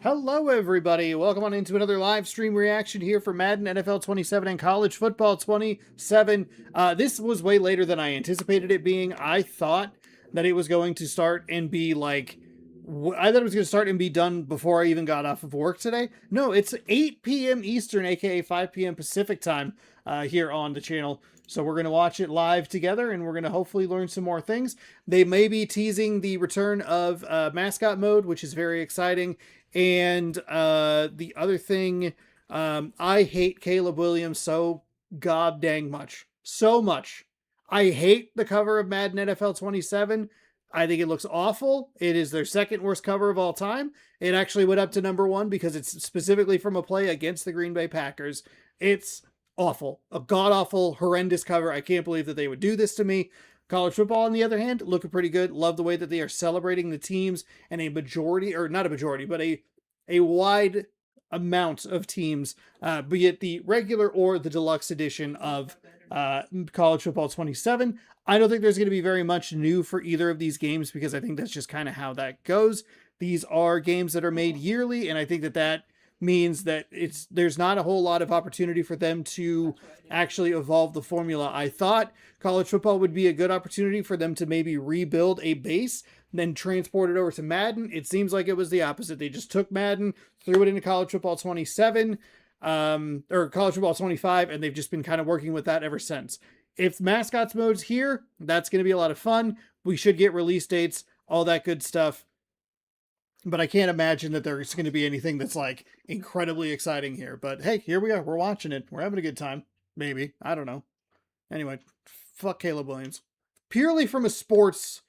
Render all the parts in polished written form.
Hello, everybody. Welcome on into another live stream reaction here for Madden NFL 27 and College Football 27. This was way later than I anticipated it being. I thought that it was going to start and be like, I thought it was going to start and be done before I even got off of work today. No, it's 8 p.m. Eastern, aka 5 p.m. Pacific time here on the channel. So we're going to watch it live together, and we're going to hopefully learn some more things. They may be teasing the return of mascot mode, which is very exciting. And the other thing, I hate Caleb Williams so god dang much. So much. I hate the cover of Madden NFL 27. I think it looks awful. It is their second worst cover of all time. It actually went up to #1 because it's specifically from a play against the Green Bay Packers. It's awful. A god-awful, horrendous cover. I can't believe that they would do this to me. College football, on the other hand, looking pretty good. Love the way that they are celebrating the teams and a majority, or not a majority, but a wide amount of teams, be it the regular or the deluxe edition of College Football 27. I don't think there's going to be very much new for either of these games because I think that's just kind of how that goes. These are games that are made yearly, and I think that that means that there's not a whole lot of opportunity for them to actually evolve the formula. I thought college football would be a good opportunity for them to maybe rebuild a base, then transport it over to Madden. It seems like it was the opposite. They just took Madden, threw it into college football 27, or college football 25, and they've just been kind of working with that ever since. If mascots mode's here, that's going to be a lot of fun. We should get release dates, all that good stuff. But I can't imagine that there's going to be anything that's like incredibly exciting here. But hey, here we are. We're watching it. We're having a good time. Maybe. I don't know. Anyway, fuck Caleb Williams. Purely from a sports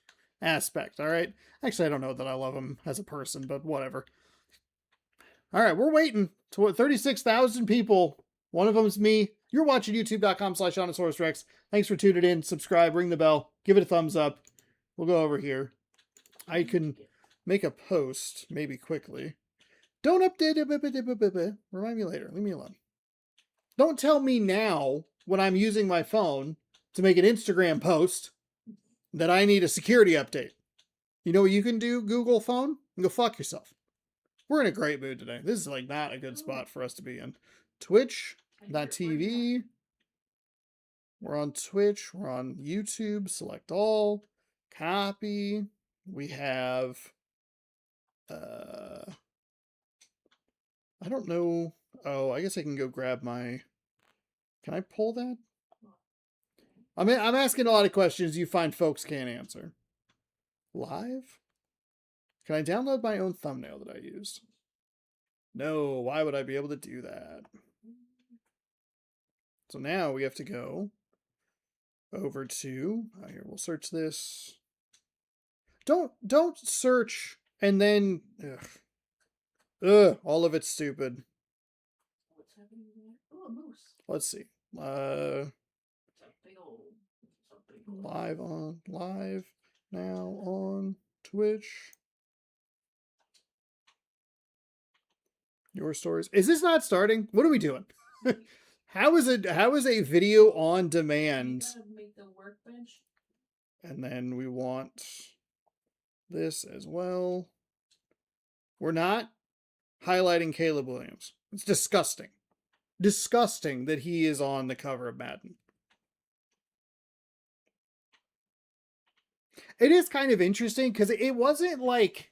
aspect, all right? Actually, I don't know that I love him as a person, but whatever. All right, we're waiting. 36,000 people. One of them's me. You're watching youtube.com/OnosaurusRex. Thanks for tuning in. Subscribe, ring the bell, give it a thumbs up. We'll go over here. I can make a post, maybe quickly. Don't update it. Remind me later. Leave me alone. Don't tell me now when I'm using my phone to make an Instagram post that I need a security update. You know what you can do, Google phone? Go fuck yourself. We're in a great mood today. This is like not a good spot for us to be in. Twitch.tv. We're on Twitch. We're on YouTube. Select all. Copy. We have... I don't know. Oh, I guess I can go grab my... Can I pull that? I'm asking a lot of questions you find folks can't answer. Live? Can I download my own thumbnail that I used? No, why would I be able to do that? So now we have to go over to... here, we'll search this. Don't search and then... Ugh, all of it's stupid. What's happening there? Oh, a moose. Let's see. Live now on Twitch. Your stories. Is this not starting? What are we doing? How is a video on demand? Make the workbench. And then we want this as well. We're not highlighting Caleb Williams. It's disgusting. Disgusting that he is on the cover of Madden. It is kind of interesting because it wasn't like...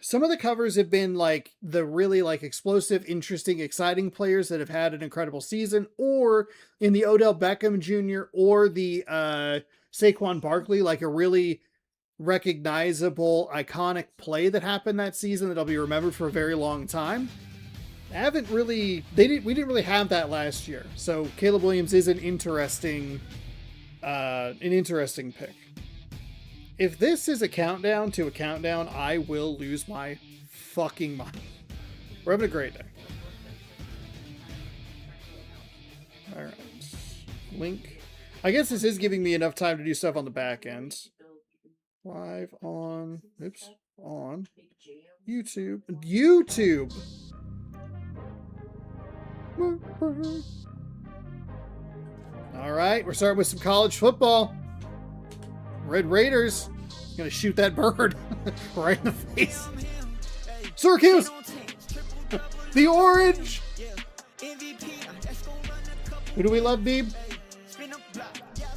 Some of the covers have been like the really like explosive, interesting, exciting players that have had an incredible season, or in the Odell Beckham Jr. or the Saquon Barkley, like a really recognizable, iconic play that happened that season that'll be remembered for a very long time. We didn't really have that last year. So Caleb Williams is an interesting pick. If this is a countdown to a countdown, I will lose my fucking mind. We're having a great day. All right. Link. I guess this is giving me enough time to do stuff on the back end. Live on, on YouTube. YouTube! All right, we're starting with some college football. Red Raiders. Gonna shoot that bird right in the face. Syracuse! The orange! Who do we love, Beeb?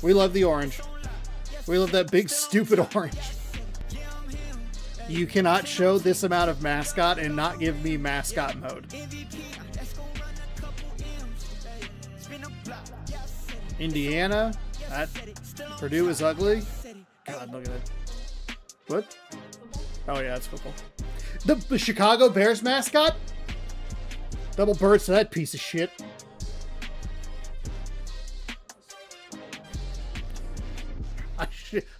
We love the orange. We love that big, stupid orange. You cannot show this amount of mascot and not give me mascot mode. Indiana. That Purdue is ugly. God, look at it. What? Oh yeah, it's football. The Chicago Bears mascot? Double birds to that piece of shit. I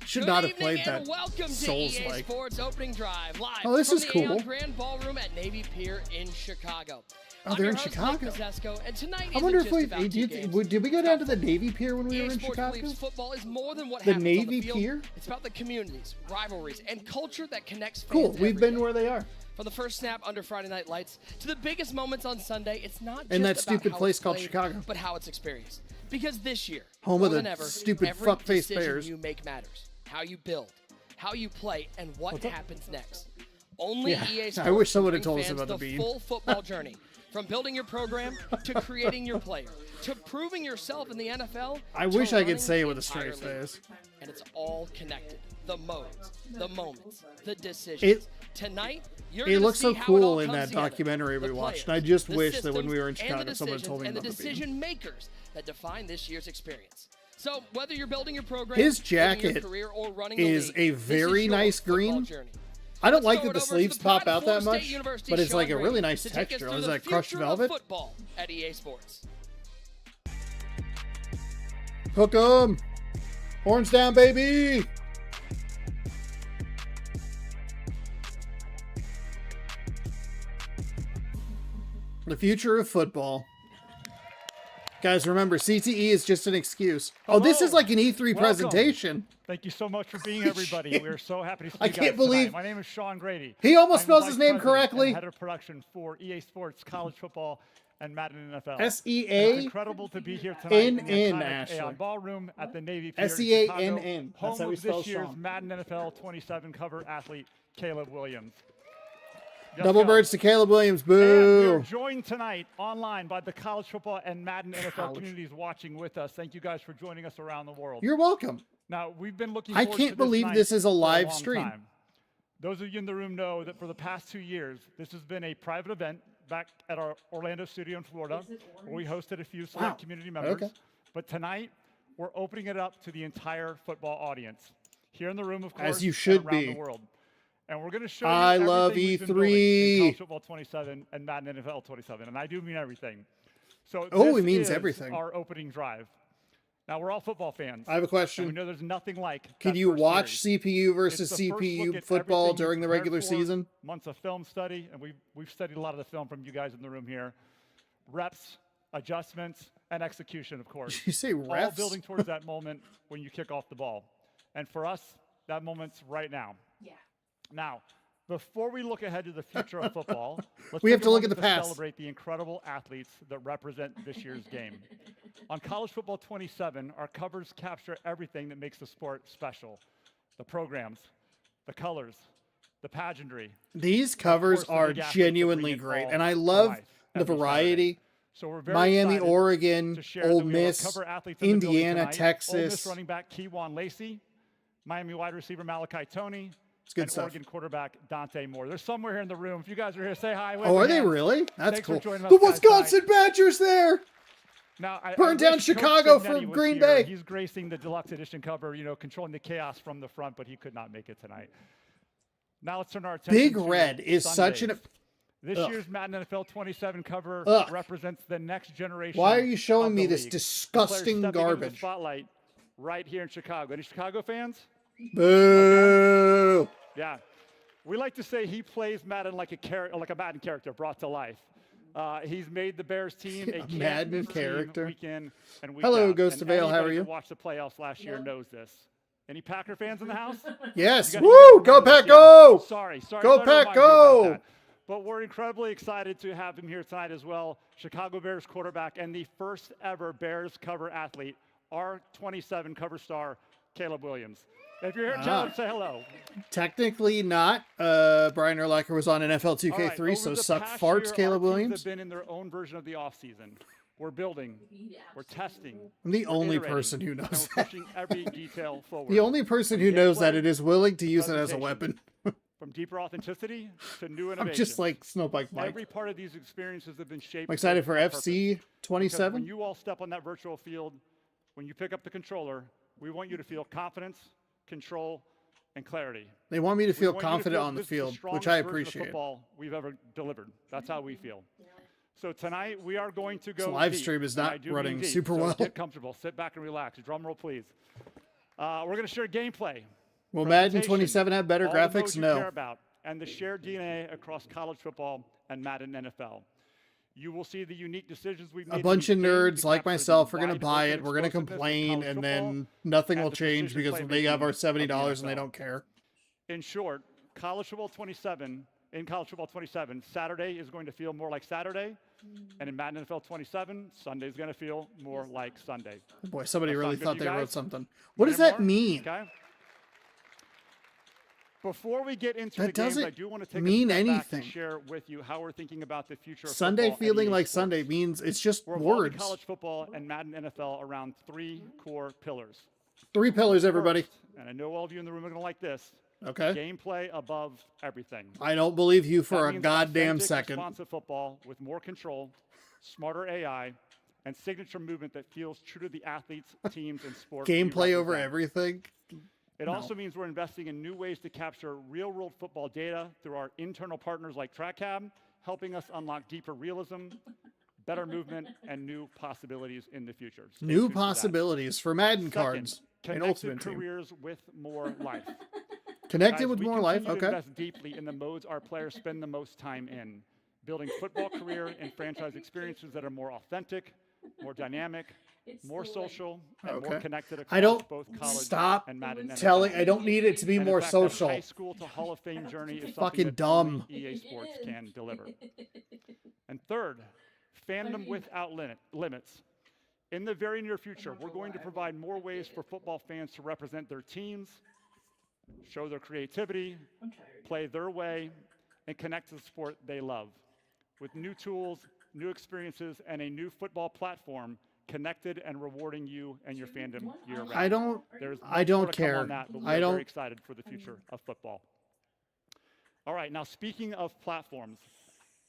should not have played that. Welcome Souls to EA like. Sports Opening Drive live Oh, this from is the cool. Aon Grand Ballroom at Navy Pier in Chicago. Oh, I'm they're your in host, Chicago. Mike Kozesco, and tonight I wonder isn't if we just about two games. did we go down to the Navy Pier when we were EA in Sports Chicago? believes football is more than what The happens Navy on the field. Pier? It's about the communities, rivalries, and culture that connects fans. Cool. We've every been day. where they are. From the first snap under Friday Night Lights to the biggest moments on Sunday, it's not just In that about stupid how place it's called played, Chicago. but how it's experienced. Because this year, Home more of the than ever, stupid every fuck-faced decision Bears. you make matters. How you build, how you play, and what What's up? happens next. Only Yeah, EA I Sports wish someone can had told bring us fans about the bean. full football journey, from building your program to creating your player to proving yourself in the NFL. I to wish I could running say it the with a straight entire league. face. And it's all connected. The modes, the moments, the decisions. It- Tonight, you're It gonna looks see so how it cool all in comes that together. documentary we The watched. players, And I just the wish that when we were in systems, and Chicago, the someone had told me decisions, and the about the bean. decision makers that define this year's experience. So whether you're building your program, His building your jacket career, or running the is league, a this very your nice football green. journey. I don't Let's like throw that the it over to sleeves the pop pride of out that Florida State much, University, but it's Sean like a really Grady, nice to take us texture. through Is the that crushed future of velvet? Football at EA Sports. Hook 'em! Horns down, baby! The future of football. Guys, remember, CTE is just an excuse. Oh, this is Hello. like an E3 Welcome. presentation. Thank you so much for being everybody. We're so happy to see I you guys can't believe- tonight. My name is Sean Grady. He almost I'm spells the his Vice name President correctly. and Head of production for EA Sports, college football, and Madden NFL. It's SEA incredible to be here tonight in the NN, iconic Ashley. Aon Ballroom at the Navy Pier in SEANN. Chicago, That's home how we of spell this year's Sean. Madden NFL 27 cover athlete Caleb Williams. Let's Double go. birds to Caleb Williams. And we are Boo. joined tonight online by the college football and Madden NFL College. communities watching with us. Thank you guys for joining us around the world. You're welcome. Now, we've been looking I forward can't to believe night this is a for live long stream. time. Those of you in the room know that for the past 2 years, this has been a private event back at our Orlando studio in Florida, Is it where we hosted a few select Wow. community members. Okay. But tonight, we're opening it up to the entire football audience. Here in the room, of course, you and should around be. the world. And we're going to show I you love everything we've been building in E3. College Football 27 and Madden NFL 27, and I do mean everything. So Oh, this he means is everything. our opening drive. Now, we're all football fans. I have a And we question. know there's nothing like Can that you first watch series. CPU It's versus the first look CPU at football everything during the you've regular prepared for, season? Months of film study, and we've studied a lot of the film from you guys in the room here. Reps, adjustments, and execution, of course. Did you say All refs? building towards that moment when you kick off the ball. And for us, that moment's right now. Yeah. Now, before we look ahead to the future of football, let's We have take to a look at moment the past. celebrate the incredible athletes that represent this year's game. On College Football 27, our covers capture everything that makes the sport special. The programs, the colors, the pageantry. These of covers course, the are big athletes that genuinely bring it great. all And I to love life the every Saturday. variety. So we're very Miami, excited Oregon, to share Ole that we have our Miss, cover athletes in the building Indiana, tonight. Ole Miss Texas. running back Keywan Lacey, Miami wide receiver Malachi Tony, It's good and stuff. Oregon quarterback Dante Moore. They're somewhere here in the room. If you guys are here, say hi. wave Oh, your are they hands. really? That's Thanks for cool. joining us, The guys, Wisconsin Badgers there. Now, I Burned wish down Coach Chicago Signetti for was Green here. Bay. He's gracing the deluxe edition cover, controlling the chaos from the front, but he could not make it tonight. Now let's turn our attention Big to Red is such an. Sundays. This Ugh. year's Madden NFL 27 cover Ugh. represents the next generation. Why are you showing of me the this league. disgusting The players stepping into the garbage? spotlight right here in Chicago. Any Chicago fans? Boo! Yeah. We like to say he plays Madden like a Madden character brought to life. He's made the Bears team a A Madden can't-miss team character. week in and week Hello, out. Ghost And of Vale, how are anybody you? that watched the playoffs last year knows this. Any Packer fans in the house? Yes. You Woo! guys Go remember this, Pack, yeah. go! Sorry. Go, thought I Pack, reminded you about go! that. But we're incredibly excited to have him here tonight as well. Chicago Bears quarterback and the first ever Bears cover athlete, our 27 cover star, Caleb Williams. If you're here, tell him, say hello. Technically not. Brian Urlacher was on NFL 2K3, All right, so over the suck past farts, year, Caleb our teams Williams. have been in their own version of the offseason. We're building, we're testing. I'm the we're only iterating, person who and knows we're that. pushing every detail forward. The only person who knows that it is willing to use it as a weapon. From deeper authenticity to new innovation. I'm just like Snowbike Mike. Every part of these experiences have been shaped. I'm excited for with purpose. FC Because 27. when you all step on that virtual field, when you pick up the controller, we want you to feel confidence, control, and clarity. They want me to feel We want you to confident feel on the this is field, which strongest I version of appreciate. Football we've ever delivered. That's how we feel. So tonight we are going to go. This live deep, stream is and not I do running mean deep, super so well. Get comfortable, sit back and relax. Drum roll, please. We're going to share gameplay. Will Madden presentation, 27 have better all the graphics? modes you care No. about, and the shared DNA across college football and Madden NFL. You will see the unique decisions we've made. A bunch of in the game nerds to like capture the myself are going to wide buy open it. We're going to explosiveness of complain, college and football then nothing and will the change precision because they have our playmaking of the $70 and they NFL. don't care. In short, college football 27, in college football 27, Saturday is going to feel more like Saturday, and in Madden NFL 27, Sunday is going to feel more like Sunday. Boy, somebody That really sound good thought to they you wrote guys? something. What does Any that more? mean? Okay. Before we get into That the games, I doesn't do want to take mean a step back anything. to share with you how we're thinking about the future of Sunday football at feeling EA like Sports. Sunday means it's just We're evolving words. college football and Madden NFL around 3 core pillars. 3 pillars, everybody. First, and I know all of you in the room are going to like this, Okay. gameplay above everything. I don't believe you for That a means goddamn authentic, second. responsive football with more control, smarter AI, and signature movement that feels true to the athletes, teams, and sports. we Gameplay over represent. everything. It No. also means we're investing in new ways to capture real-world football data through our internal partners like TrackCab, helping us unlock deeper realism, better movement, and new possibilities in the future. Stay New tuned for that. possibilities for Madden Second, cards and connected Ultimate Team. careers with more life. Connected Guys, with we more life. continue to Okay. invest deeply in the modes our players spend the most time in, building football career and franchise experiences that are more authentic, more dynamic, more social, and more Okay. connected across I don't both college stop and Madden NFL. telling. I don't need it to be And in more fact, that social. high school to Hall of Fame journey is Fucking something that dumb. only EA Sports can deliver. And third, fandom without limits. In the very near future, we're going to provide more ways for football fans to represent their teams, show their creativity, I'm tired. play their way, and connect to the sport they love. With new tools, new experiences, and a new football platform connected and rewarding you and your fandom year-round. I don't. There's I much don't more to come care. on that, but I we're don't- very excited for the future of football. All right, now speaking of platforms,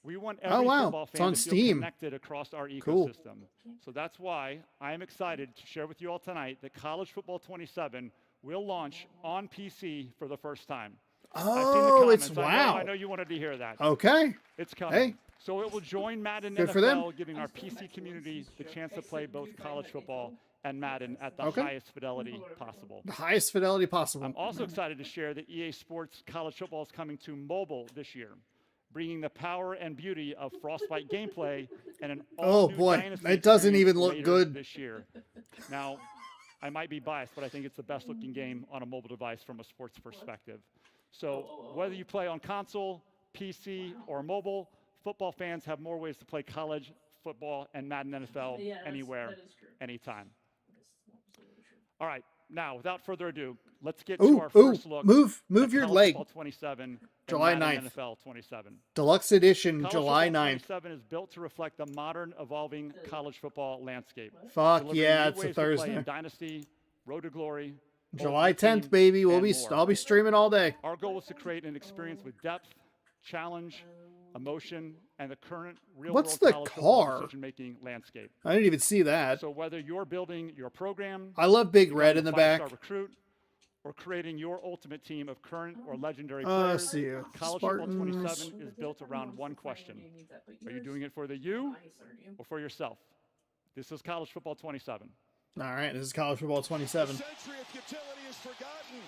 we want every Oh, wow. football It's fan on to feel Steam. connected across our Cool. ecosystem. So that's why I am excited to share with you all tonight that College Football 27 will launch on PC for the first time. I've seen the Oh, it's comments. I wow. know you wanted to hear that. Okay. It's coming. Hey. So it will join Madden Good for them. NFL, giving our PC community the chance to play both college football and Madden at the Okay. highest fidelity possible. The highest fidelity possible. I'm also excited to share that EA Sports College Football is coming to mobile this year, bringing the power and beauty of Frostbite gameplay and an Oh, all-new boy. Dynasty It doesn't experience even look later good. this year. Now, I might be biased, but I think it's the best-looking game on a mobile device from a sports perspective. So whether you play on console, PC, or mobile, football fans have more ways to play college football and Madden NFL Yeah, that's- anywhere, that is true. anytime. That's absolutely true. All right, now without further ado, let's get to Ooh, our ooh. first look. Move at your College leg. Football 27 and July Madden 9th. NFL 27. Deluxe edition, College July Football 9th. 27 is built to reflect the modern, evolving college football landscape. Fuck delivering yeah, new it's a ways to play in Thursday. Dynasty, Road to Glory, July Ultimate 10th, Team, baby. and more. I'll be streaming all day. Our goal is to create an experience with depth, challenge, emotion, and the current real-world What's the college football car? decision-making landscape. I didn't even see that. So whether you're building your program, I love Big becoming Red a in the five-star back. recruit, or creating your ultimate team of current or legendary I players, see you. College Football Spartans. 27 is built around one question. Are you doing it for the you or for yourself? This is College Football 27. All right, this is College Football 27. Century of futility is forgotten.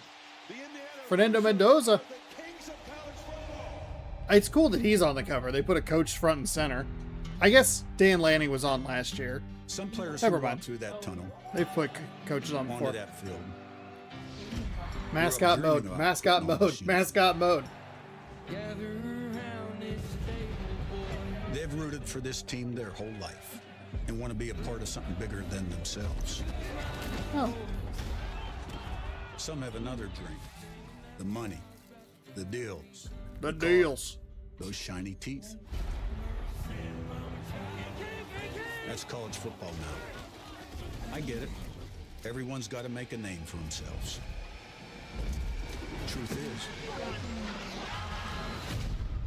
The Indiana Fernando Mendoza. the kings of college football. It's cool that he's on the cover. They put a coach front and center. I guess Dan Lanning was on last year. Some players Never who run mind. through that tunnel They put coaches on onto before. that field. Mascot You're a mode. dreaming Mascot about mode. football Mascot mode. They've rooted for this team their whole life and want to be a part of something bigger than themselves. Oh. Some have another dream. The money, the deals, The deals. those shiny teeth. That's college football now. I get it. Everyone's got to make a name for themselves. Truth is,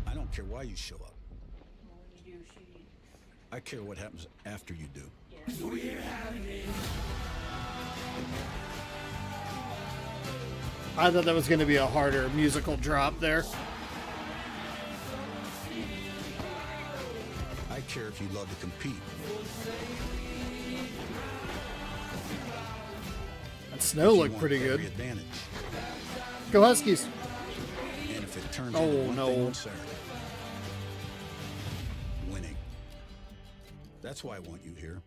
I don't care why you show up. I care what happens after you do. I thought that was going to be a harder musical drop there. I care if you love to compete. That snow If you looked want pretty every good. advantage. Go Huskies. And if it turns Oh, into one no. thing on Saturday, winning. That's why I want you here.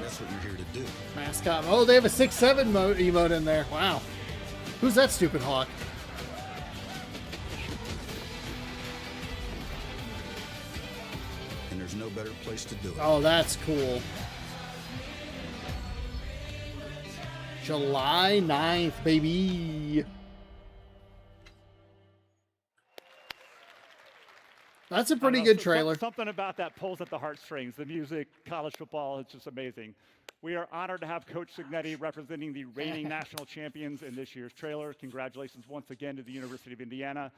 That's what you're here to do. Mascot. Oh, they have a 6-7 emote in there. Wow. Who's that stupid hawk? And there's no better place to do it. Oh, that's cool. July 9th, baby. That's a pretty I know, good so- trailer. Something about that pulls at the heartstrings. The music, college football, it's just amazing. We are honored to have Coach Cignetti representing the reigning national champions in this year's trailer. Congratulations once again to the University of Indiana.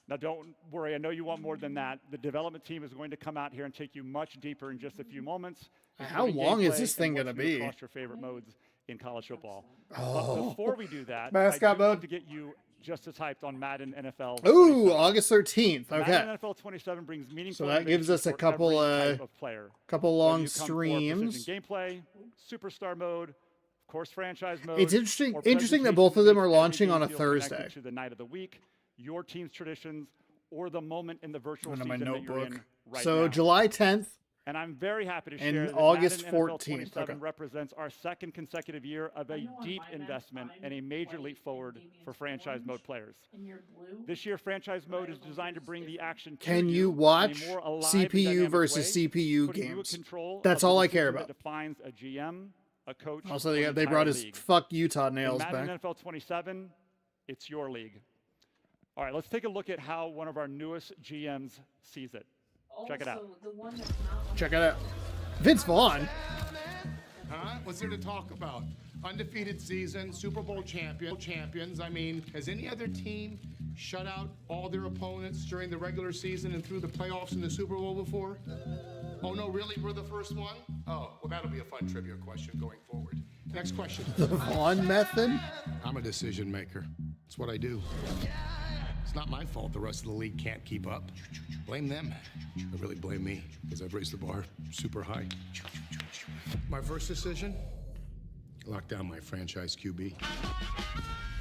Now, don't worry. I know you want more than that. The development team is going to come out here and take you much deeper in just a few moments. How including long is gameplay this thing and gonna what's new be? across your favorite modes in college football. But before we do that, Mascot I do want mode. to get you just as hyped on Madden NFL. Ooh, 27. August 13th. Okay. Madden NFL 27 brings meaningful So that gives innovation us a for couple, every type of player. couple Whether long you come for streams. precision gameplay, superstar mode, of course, franchise mode. It's interesting or that presentation both of them are makes launching on a everything feel connected Thursday. To the night of the week, your team's traditions, or the moment in the virtual Under season my that you're notebook. in right So now. July 10th. And I'm very happy to and share that August Madden NFL 14th. 27 Okay. represents our second consecutive year of a deep investment and a major leap forward for franchise mode players. This year, franchise mode is designed to bring the action to Can you in a watch more alive and CPU dynamic versus way, CPU putting you in games? control That's of the all I care decision about. that defines a GM, a coach, Also, or they an brought entire his league. fuck Utah In nails Madden back. NFL 27, it's your league. All right, let's take a look at how one of our newest GMs sees it. Check it out. Check it out. Vince Vaughn. Huh? What's there to talk about? Undefeated season, Super Bowl champions. I mean, has any other team shut out all their opponents during the regular season and through the playoffs in the Super Bowl before? Oh, no, really? We're the first one? Oh, well, that'll be a fun trivia question going forward. Next question. The Vaughn method. I'm a decision maker. It's what I do. It's not my fault the rest of the league can't keep up. Blame them. I really blame me because I've raised the bar super high. My first decision, lock down my franchise QB.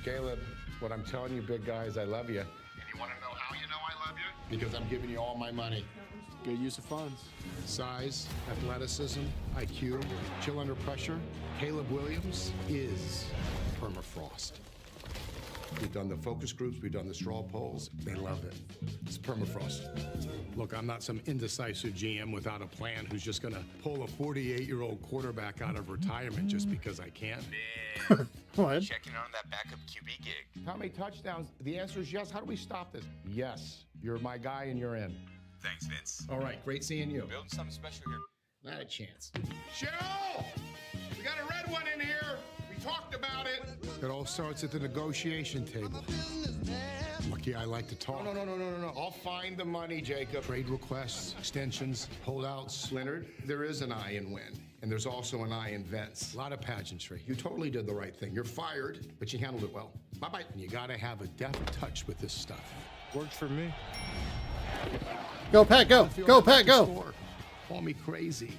Caleb, what I'm telling you, big guys, I love you. And you want to know how you know I love you? Because I'm giving you all my money. Good use of funds. Size, athleticism, IQ, chill under pressure. Caleb Williams is permafrost. We've done the focus groups, we've done the straw polls. They love it. It's permafrost. Look, I'm not some indecisive GM without a plan who's just gonna pull a 48-year-old quarterback out of retirement just because I can. What? Checking on that backup QB gig. How many touchdowns? The answer is yes. How do we stop this? Yes. You're my guy and you're in. Thanks, Vince. All right, great seeing you. Building something special here. Not a chance. Cheryl! We got a red one in here. We talked about it. It all starts at the negotiation table. Lucky I like to talk. No. I'll find the money, Jacob. Trade requests, extensions, holdouts. Leonard, there is an I in win. And there's also an I in Vince. A lot of pageantry. You totally did the right thing. You're fired, but you handled it well. Bye-bye. And you gotta have a deft touch with this stuff. Works for me. Go, Pat, go. Feel Go, like Pat, the go. score. Call me crazy.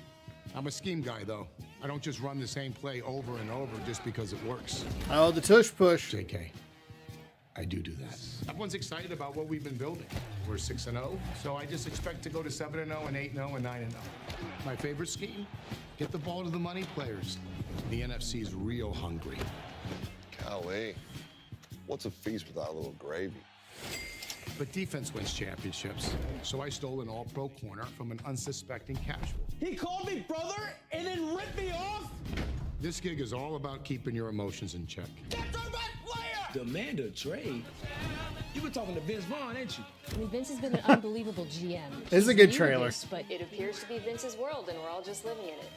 I'm a scheme guy, though. I don't just run the same play over and over just because it works. Oh, the tush push. JK, I do that. Everyone's excited about what we've been building. We're 6-0, so I just expect to go to 7-0 and 8-0 and 9-0. My favorite scheme? Get the ball to the money players. The NFC's real hungry. Golly, what's a feast without a little gravy? But defense wins championships. So I stole an all-pro corner from an unsuspecting casual. He called me brother and then ripped me off? This gig is all about keeping your emotions in check. That's our best player! Demand a trade? You been talking to Vince Vaughn, ain't you? I mean, Vince has been an unbelievable GM. This is a good trailer. But it appears to be Vince's world, and we're all just living in it.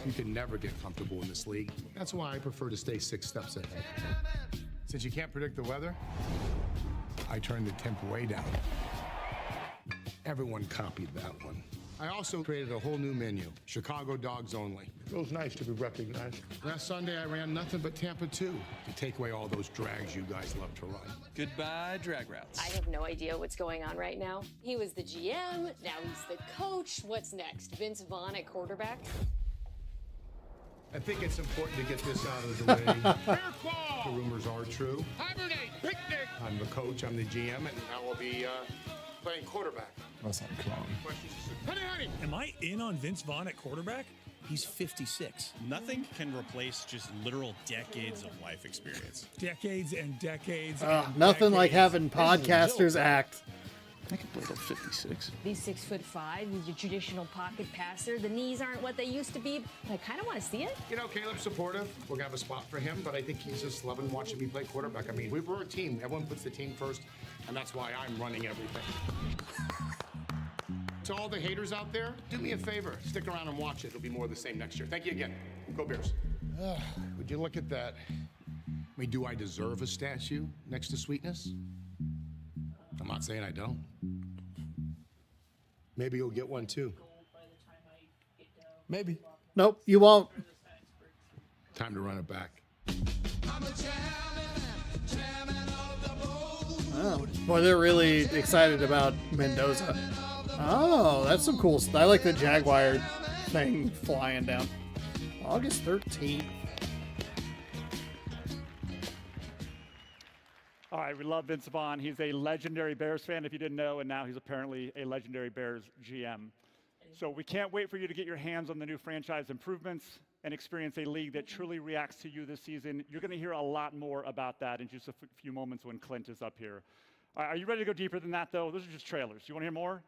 You can never get comfortable in this league. That's why I prefer to stay 6 steps ahead. Since you can't predict the weather, I turned the temp way down. Everyone copied that one. I also created a whole new menu, Chicago dogs only. Feels nice to be recognized. Last Sunday, I ran nothing but Tampa 2 to take away all those drags you guys love to run. Goodbye, drag routes. I have no idea what's going on right now. He was the GM, now he's the coach. What's next? Vince Vaughn at quarterback? I think it's important to get this out of the way. The rumors are true. Hibernate, picnic. I'm the coach, I'm the GM, and I will be playing quarterback. That's not clown. Honey. Am I in on Vince Vaughn at quarterback? He's 56. Nothing can replace just literal decades of life experience. Decades and decades. Nothing like having podcasters act. I can play till 56. He's 6'5". He's your traditional pocket passer. The knees aren't what they used to be, but I kind of want to see it. You know, Caleb's supportive. We're going to have a spot for him, but I think he's just loving watching me play quarterback. I mean, we're a team. Everyone puts the team first, and that's why I'm running everything. To all the haters out there, do me a favor. Stick around and watch it. It'll be more of the same next year. Thank you again. Go Bears. Would you look at that? I mean, do I deserve a statue next to Sweetness? I'm not saying I don't. Maybe you'll get one too. Maybe. Nope, you won't. Time to run it back. Oh, boy, they're really excited about Mendoza. Oh, that's some cool stuff. I like the Jaguar thing flying down. August 13th. All right, we love Vince Vaughn. He's a legendary Bears fan, if you didn't know, and now he's apparently a legendary Bears GM. So we can't wait for you to get your hands on the new franchise improvements and experience a league that truly reacts to you this season. You're going to hear a lot more about that in just a few moments when Clint is up here. All right, are you ready to go deeper than that, though? Those are just trailers. You want to hear more?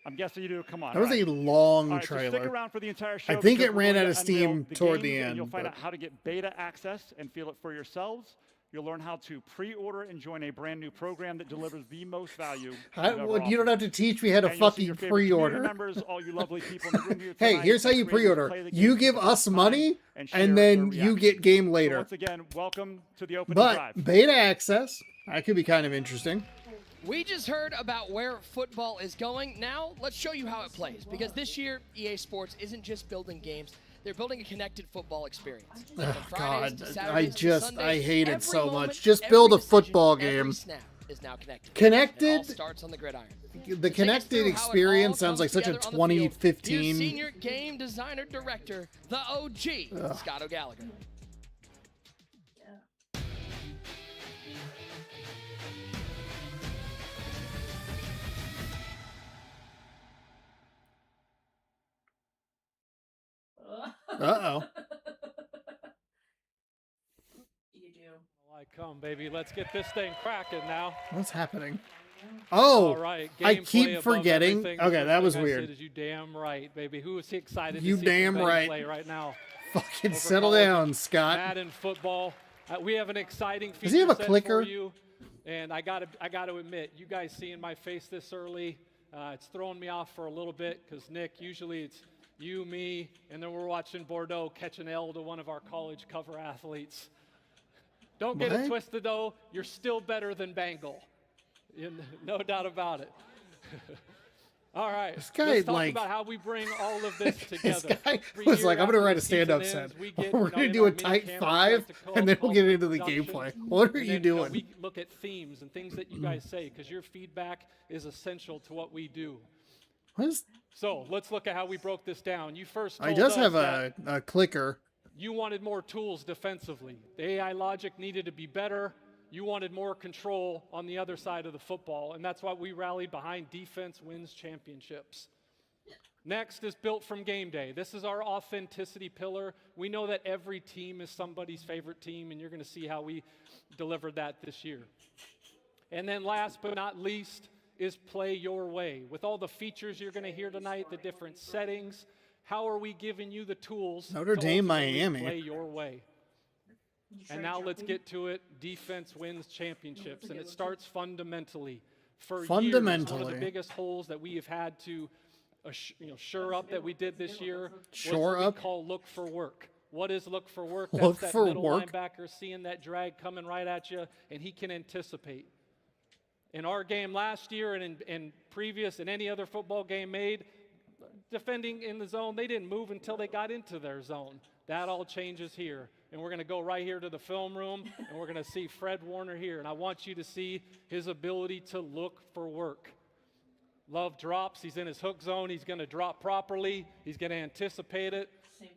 I'm guessing you do. Come on. That was a long trailer. So stick around for the entire show. I think it because ran we're out going of to steam unveil the toward the games, end. And you'll find but- out how to get beta access and feel it for yourselves. You'll learn how to pre-order and join a brand new program that delivers the most value. You don't have to teach me how to And you'll see fucking your favorite community pre-order. members, all you lovely people in the room here Hey, tonight, here's how and you creators who pre-order. play the You game give for us the time money, share and their then you reaction. get game So later. once again, welcome to the opening But drive. beta access, that could be kind of interesting. We just heard about where football is going. Now, let's show you how it plays. Because this year, EA Sports isn't just building games. They're building a connected football experience. From Oh, Fridays God, to I Saturdays to just, Sundays, I hate it every so moment, much. Just every build a decision, football every game. snap is now connected. Connected? It all starts on the gridiron. The connected experience sounds like such a 2015. Here's senior game designer director, the OG, Scott O'Gallagher. Uh-oh. You do. Like, come, baby, let's get this thing cracking now. What's happening? Oh, all right. I Gameplay keep above forgetting. everything. Okay, The that first was thing I weird. said is you damn right, baby. Who is excited You to see damn some right. play right now? Fucking Over settle college down, Scott. Madden football. We have an exciting feature Does he have a set clicker? for you. And I gotta admit, you guys seeing my face this early, it's throwing me off for a little bit because Nick, usually it's you, me, and then we're watching Bordeaux catch an L to one of our college cover athletes. Don't get it What? twisted though, you're still better than Bengal. No doubt about it. All right, This guy, let's talk like- about how we bring all of this This together. guy Every was year like, I'm going to after write the a stand-up season set. ends, we get, We're you know, going to in do our a mini tight camp, we 5, like to call and then it we'll get into the production. gameplay. What are And you then, know, doing? we look at themes and things that you guys say because your feedback is essential to what we do. What is... So let's look at how we broke this down. You first I told just us have that a clicker. you wanted more tools defensively. The AI logic needed to be better. You wanted more control on the other side of the football, and that's why we rallied behind defense wins championships. Next is built from game day. This is our authenticity pillar. We know that every team is somebody's favorite team, and you're going to see how we delivered that this year. And then last but not least is play your way. With all the features you're going to hear tonight, the different settings, how are we giving you the tools Notre to Dame, ultimately Miami. play your way? And now let's get to it. Defense wins championships, and it starts fundamentally. For years, one of the biggest holes that we have had to shore up that we did this year was what we call look for work. What is look for work? That's that middle linebacker seeing that drag coming right at you, and he can anticipate. In our game last year and in previous and any other football game made, defending in the zone, they didn't move until they got into their zone. That all changes here. And we're going to go right here to the film room, and we're going to see Fred Warner here. And I want you to see his ability to look for work. Love drops. He's in his hook zone. He's going to drop properly. He's going to anticipate it.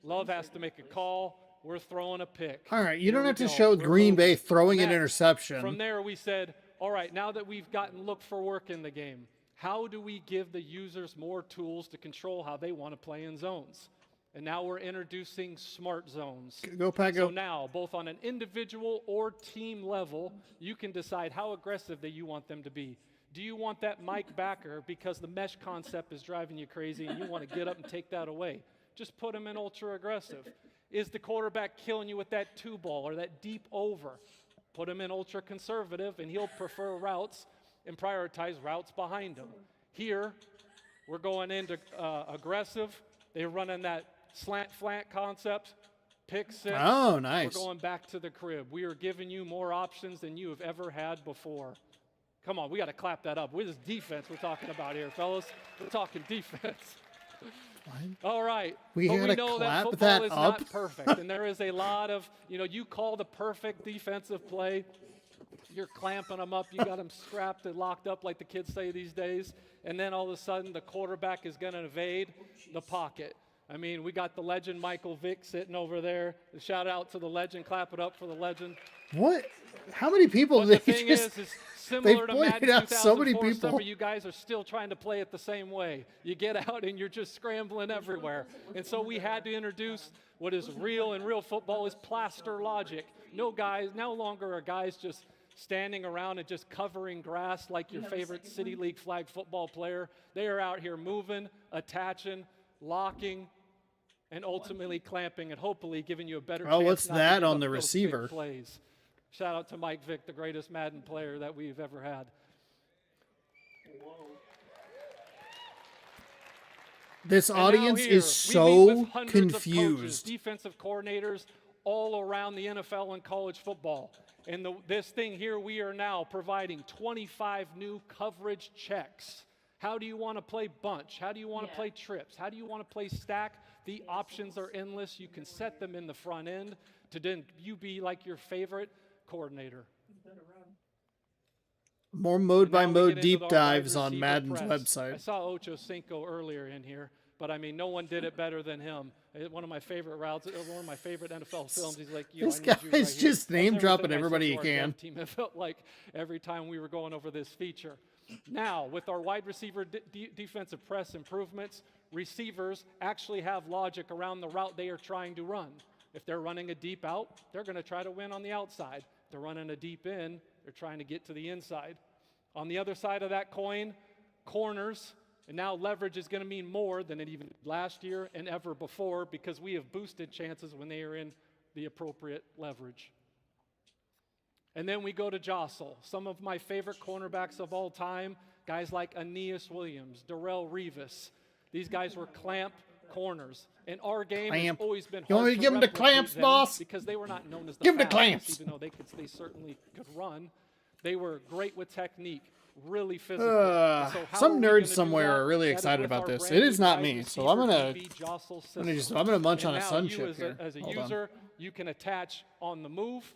Love has to make a call. We're throwing a pick. All right, you don't have to show Green Bay throwing an interception. From there, we said, all right, now that we've gotten look for work in the game, how do we give the users more tools to control how they want to play in zones? And now we're introducing smart zones. Go, Pack, go. So now, both on an individual or team level, you can decide how aggressive that you want them to be. Do you want that Mike backer because the mesh concept is driving you crazy and you want to get up and take that away? Just put him in ultra aggressive. Is the quarterback killing you with that two ball or that deep over? Put him in ultra conservative, and he'll prefer routes and prioritize routes behind him. Here, we're going into aggressive. They're running that slant concept, pick six. Oh, nice. We're going back to the crib. We are giving you more options than you have ever had before. Come on, we got to clap that up. This is defense we're talking about here, fellas. We're talking defense. All right. We but gotta we know that clap football that is up. not perfect, and there is a lot of, you call the perfect defensive play. You're clamping them up. You got them strapped and locked up like the kids say these days, and then all of a sudden the quarterback is going to evade the pocket. I mean, we got the legend Michael Vick sitting over there. Shout out to the legend. Clap it up for the legend. What? How many people But did the they thing just... is similar to Madden out 2004, so many people. some of you guys are still trying to play it the same way. You get out and you're just scrambling everywhere. And so we had to introduce what is real, and real football is plaster logic. No longer are guys just standing around and just covering grass like your favorite City League flag football player. They are out here moving, attaching, locking, and ultimately clamping, and hopefully giving you a better chance. Oh, what's not to that give on up the those receiver? big plays. Shout out to Mike Vick, the greatest Madden player that we've ever had. This And audience now here, is we meet so with hundreds of coaches, confused. defensive coordinators all around the NFL and college football. And this thing here, we are now providing 25 new coverage checks. How do you want to play bunch? How do you want to play trips? How do you want to play stack? The options are endless. You can set them in the front end to then you be like your favorite coordinator. More mode by And now we mode get deep into our wide dives on receiver Madden's press. website. I saw Ocho Cinco earlier in here, but I mean, no one did it better than him. One of my favorite routes, one of my favorite NFL films. He's like, This I need you guy's right just here. name That's dropping everything I everybody said he to our can. dev team. It felt like every time we were going over this feature. Now, with our wide receiver defensive press improvements, receivers actually have logic around the route they are trying to run. If they're running a deep out, they're going to try to win on the outside. If they're running a deep in, they're trying to get to the inside. On the other side of that coin, corners, and now leverage is going to mean more than it even did last year and ever before, because we have boosted chances when they are in the appropriate leverage. And then we go to jostle. Some of my favorite cornerbacks of all time, guys like Aeneas Williams, Darrelle Revis. These guys were clamp corners. And our game has always been hard You want me to give them the replicate clamps, them boss? because they were not known as the Give 'em the fastest, clamps. even though they certainly could run. They were great with technique, really physical. So how some are we nerds gonna do somewhere that? are really That is excited with about our this. brand It is new not wide me, so receiver I'm gonna DB jostle I'm system. gonna munch And on a now sun you chip as here. as a Hold on. user, you can attach on the move.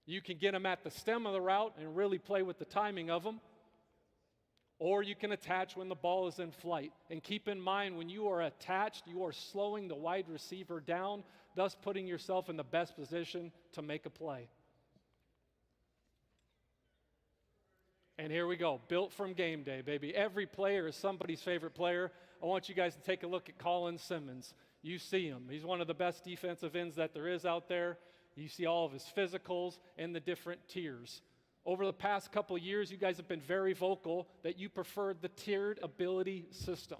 You can get them at the stem of the route and really play with the timing of them. Or you can attach when the ball is in flight. And keep in mind, when you are attached, you are slowing the wide receiver down, thus putting yourself in the best position to make a play. And here we go, built from game day, baby. Every player is somebody's favorite player. I want you guys to take a look at Colin Simmons. You see him. He's one of the best defensive ends that there is out there. You see all of his physicals and the different tiers. Over the past couple years, you guys have been very vocal that you preferred the tiered ability system.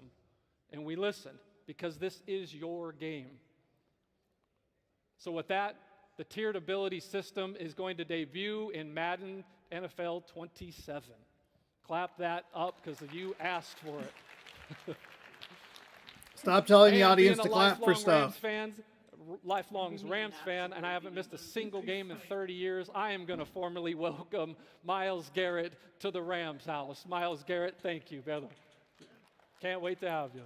And we listened because this is your game. So with that, the tiered ability system is going to debut in Madden NFL 27. Clap that up because you asked for it. Stop telling the And audience being to a clap for stuff. Lifelong Rams fan, and I haven't missed a single game in 30 years, I am going to formally welcome Myles Garrett to the Rams house. Myles Garrett, thank you, brother. Can't wait to have you.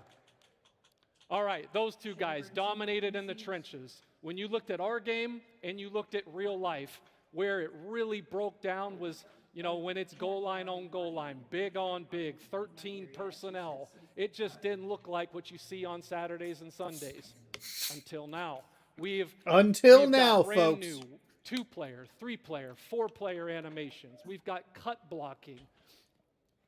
All right, those two guys dominated in the trenches. When you looked at our game and you looked at real life, where it really broke down was, you know, when it's goal line on goal line, big on big, 13 personnel. It just didn't look like what you see on Saturdays and Sundays until now. We've got brand new 2-player, 3-player, 4-player animations. We've got cut blocking,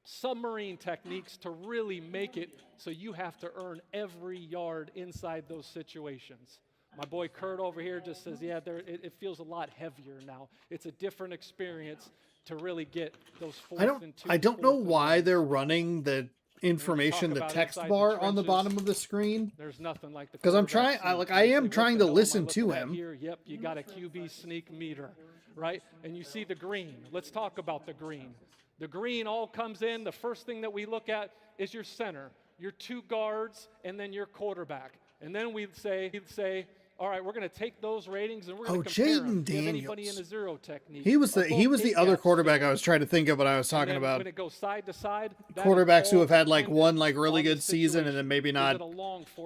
submarine techniques to really make it so you have to earn every yard inside those situations. My boy Kurt over here just says, yeah, it feels a lot heavier now. It's a different experience to really get those fourth and two. I don't know why they're running the information, the text bar on the bottom of the screen. There's nothing like the, because I am trying to listen to him. Here, yep, you got a QB sneak meter, right? And you see the green. Let's talk about the green. The green all comes in. The first thing that we look at is your center, your 2 guards, and then your quarterback. And then we'd say, all right, we're going to take those ratings and we're going to compare them. Do you have anybody in a zero technique? He was the other quarterback I was trying to think of when I was talking about. When it goes side to side, quarterbacks who have had like one like really good season and then maybe not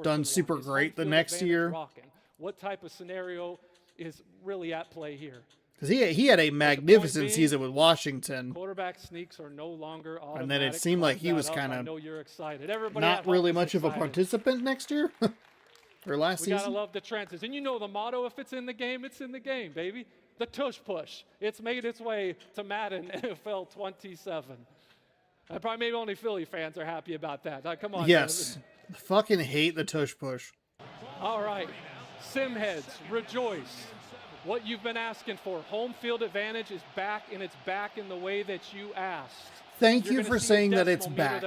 done super great the next year. What type of scenario is really at play here? Because he had a magnificent season with Washington. Quarterback sneaks are no longer automatic. And then it seemed like he was kind of not really much of a participant next year. Or last season. We gotta love the trenches. And you know the motto, if it's in the game, baby. The tush push. It's made its way to Madden NFL 27. Probably maybe only Philly fans are happy about that. Come on. Yes. Fucking hate the tush push. All right. Simheads, rejoice. What you've been asking for. Home field advantage is back, and it's back in the way that you asked. Thank you for saying that it's back.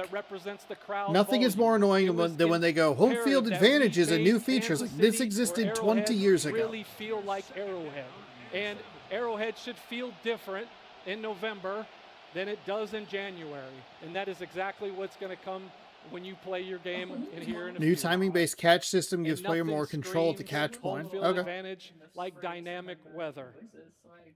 Nothing is more annoying than when they go, home field advantage is a new feature. Like, this existed 20 years ago. Really feel like Arrowhead. And Arrowhead should feel different in November than it does in January. And that is exactly what's going to come when you play your game in here. New timing-based catch system gives player more control at the catch point. Okay. Advantage like dynamic weather.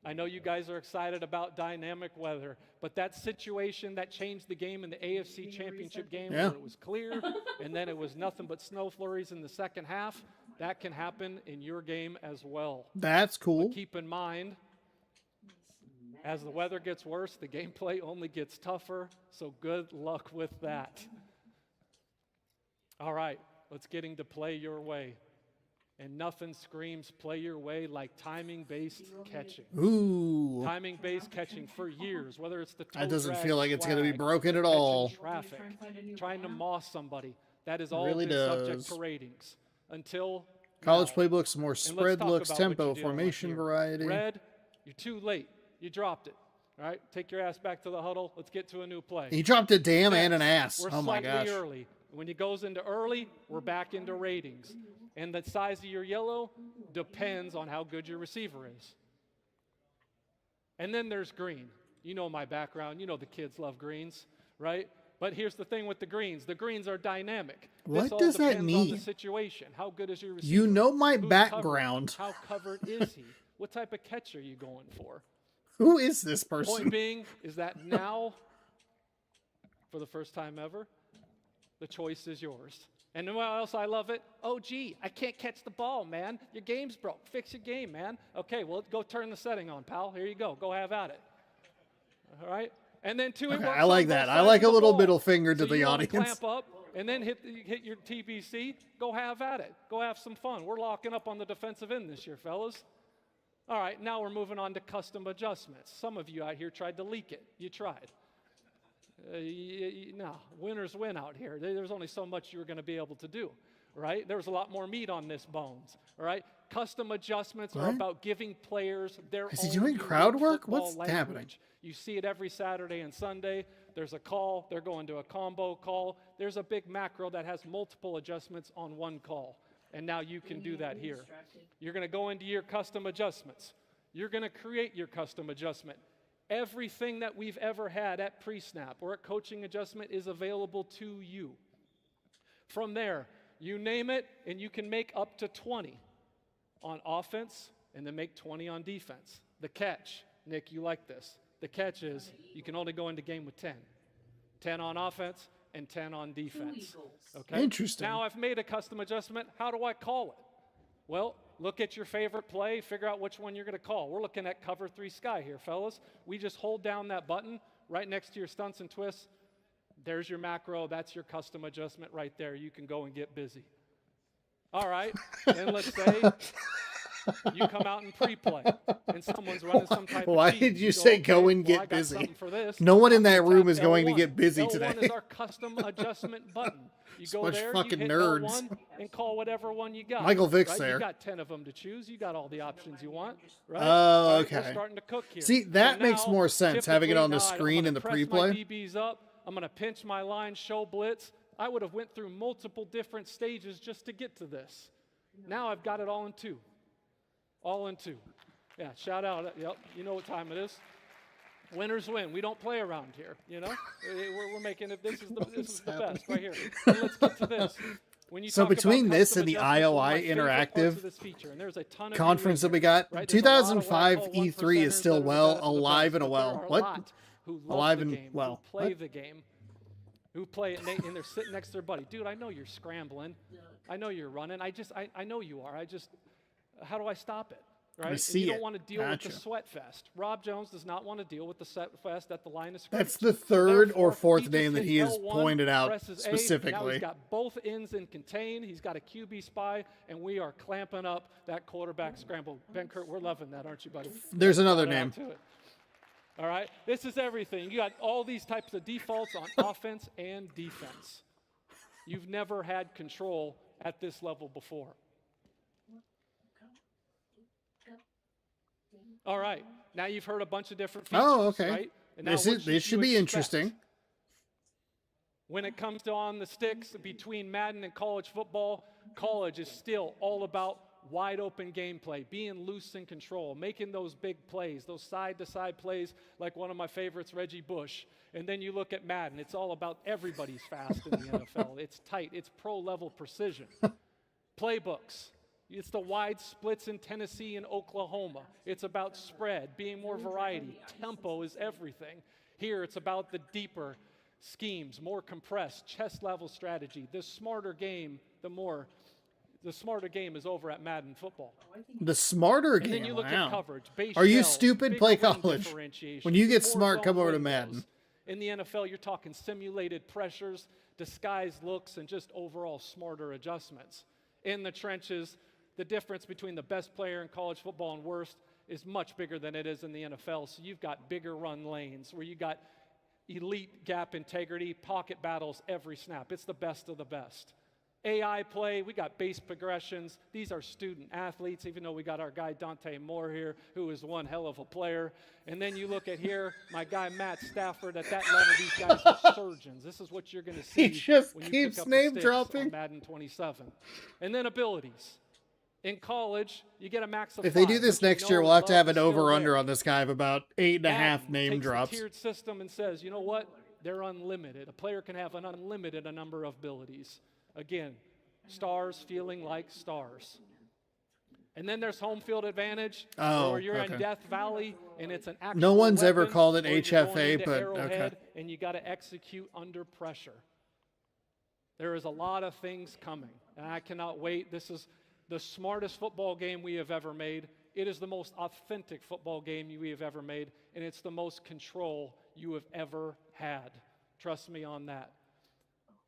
I know you guys are excited about dynamic weather, but that situation that changed the game in the AFC Championship game where it was clear and then it was nothing but snow flurries in the second half, that can happen in your game as well. That's cool. But keep in mind, as the weather gets worse, the gameplay only gets tougher, so good luck with that. All right, let's get into play your way. And nothing screams play your way like timing-based catching. Ooh. Timing-based catching for years, whether it's the that doesn't feel like it's going to be broken at all. Traffic, trying to moss somebody. That is all really subject to ratings. Until college playbooks, more spread looks, tempo, formation variety. Red, you're too late. You dropped it. All right, take your ass back to the huddle. Let's get to a new play. He dropped a damn and an ass. Oh my gosh. We're slightly early. When it goes into early, we're back into ratings. And the size of your yellow depends on how good your receiver is. And then there's green. You know my background. You know the kids love greens, right? But here's the thing with the greens. The greens are dynamic. What does that mean? On the situation. How good is your receiver? You know my background. How covered is he? What type of catch are you going for? Who is this person? Point being is that now, for the first time ever, the choice is yours. And what else I love it? Oh, gee, I can't catch the ball, man. Your game's broke. Fix your game, man. Okay, well, go turn the setting on, pal. Here you go. Go have at it. All right? And then two, okay, I like that. I like a little middle finger to the audience. Clamp up and then hit your TBC. Go have at it. Go have some fun. We're locking up on the defensive end this year, fellas. All right, now we're moving on to custom adjustments. Some of you out here tried to leak it. You tried. No, winners win out here. There's only so much you're going to be able to do, right? There's a lot more meat on this bones, all right? Custom adjustments are about giving players their own Is he doing crowd work? What's happening? You see it every Saturday and Sunday. There's a call. They're going to a combo call. There's a big macro that has multiple adjustments on one call. And now you can do that here. You're going to go into your custom adjustments. You're going to create your custom adjustment. Everything that we've ever had at pre-snap or at coaching adjustment is available to you. From there, you name it, and you can make up to 20 on offense and then make 20 on defense. The catch, Nick, you like this. The catch is you can only go into game with 10. 10 on offense and 10 on defense. Okay? Interesting. Now I've made a custom adjustment. How do I call it? Well, look at your favorite play, figure out which one you're going to call. We're looking at cover 3 sky here, fellas. We just hold down that button right next to your stunts and twists. There's your macro. That's your custom adjustment right there. You can go and get busy. All right. And let's say you come out and pre-play, and someone's running some type Why of cheat. did you say okay, go and well, get I got busy? something for this. No one in I'm that gonna room tap is going to L1. get busy L1 today. is our custom adjustment button. You go Bunch of there, fucking you hit nerds. L1 and call whatever one you got. Michael Vick's right? there. You got 10 of them to choose. You got all the options you want. Right? Oh, All right, okay. we're starting to cook here. See, that So makes now, more sense, having it typically on the now screen I'm in the gonna press pre-play. my DBs up. I'm going to pinch my line, show blitz. I would have went through multiple different stages just to get to this. Now I've got it all in 2. All in 2. Yeah, shout out. Yep, you know what time it is. Winners win. We don't play around here, you know? We're making it. This is the best right here. And let's get to this. When you So talk between about this custom and the adjustments, one of my IOI favorite parts interactive of this feature, and there's a ton of conference you that we in here, got, right? There's a lot of what I 2005 call E3 is 1%ers still that are the well best of the alive best, and but well. there are a What? lot who love Alive the and game, well. who play What? the game, who play it, and they're sitting next to their buddy. Dude, I know you're scrambling. I know you're running. I know you are. How do I stop it? Right? see and you don't it. want to deal with the Gotcha. sweat fest. Rob Jones does not want to deal with the sweat fest at the line of scrimmage. That's the third or Therefore, fourth he just name that hits he has L1, pointed out presses A. Now specifically. he's got both ends in contain. He's got a QB spy, and we are clamping up that quarterback scramble. Ben Kurt, we're loving that, aren't you, buddy? There's another Shout out name. to it. All right, this is everything. You got all these types of defaults on offense and defense. You've never had control at this level before. All right, now you've heard a bunch of different features. Oh, okay. Right? And now This what this should you be expect? interesting. When it comes to on the sticks between Madden and college football, college is still all about wide open gameplay, being loose in control, making those big plays, those side-to-side plays like one of my favorites, Reggie Bush. And then you look at Madden, it's all about everybody's fast in the NFL. It's tight, it's pro-level precision. Playbooks. It's the wide splits in Tennessee and Oklahoma. It's about spread, being more variety. Tempo is everything. Here, it's about the deeper schemes, more compressed, chest level strategy. The smarter game is over at Madden football. The smarter And game. then you look Wow. at coverage. Base Are you shell, stupid? bigger Play wing college. differentiation, When you get more smart, zone come over to windows. Madden. In the NFL, you're talking simulated pressures, disguised looks, and just overall smarter adjustments. In the trenches, the difference between the best player in college football and worst is much bigger than it is in the NFL. So you've got bigger run lanes where you got elite gap integrity, pocket battles every snap. It's the best of the best. AI play, we got base progressions. These are student athletes, even though we got our guy Dante Moore here, who is one hell of a player. And then you look at here, my guy Matt Stafford, at that level, these guys are surgeons. This is what you're going to see He just when you keeps pick up name the sticks dropping. on Madden 27. And then abilities. In college, you get a max of If they do 5, this but you next year, know we'll have to love have is an still over-under there. on this guy of about 8.5 Madden name takes drops. the tiered system and says, you know what? They're unlimited. A player can have an unlimited number of abilities. Again, stars feeling like stars. And then there's home field advantage, or you're okay. in Death Valley, and it's an actual No one's ever weapon, called it or you're going HFA, into but Arrowhead, okay. and you got to execute under pressure. There is a lot of things coming, and I cannot wait. This is the smartest football game we have ever made. It is the most authentic football game we have ever made, and it's the most control you have ever had. Trust me on that.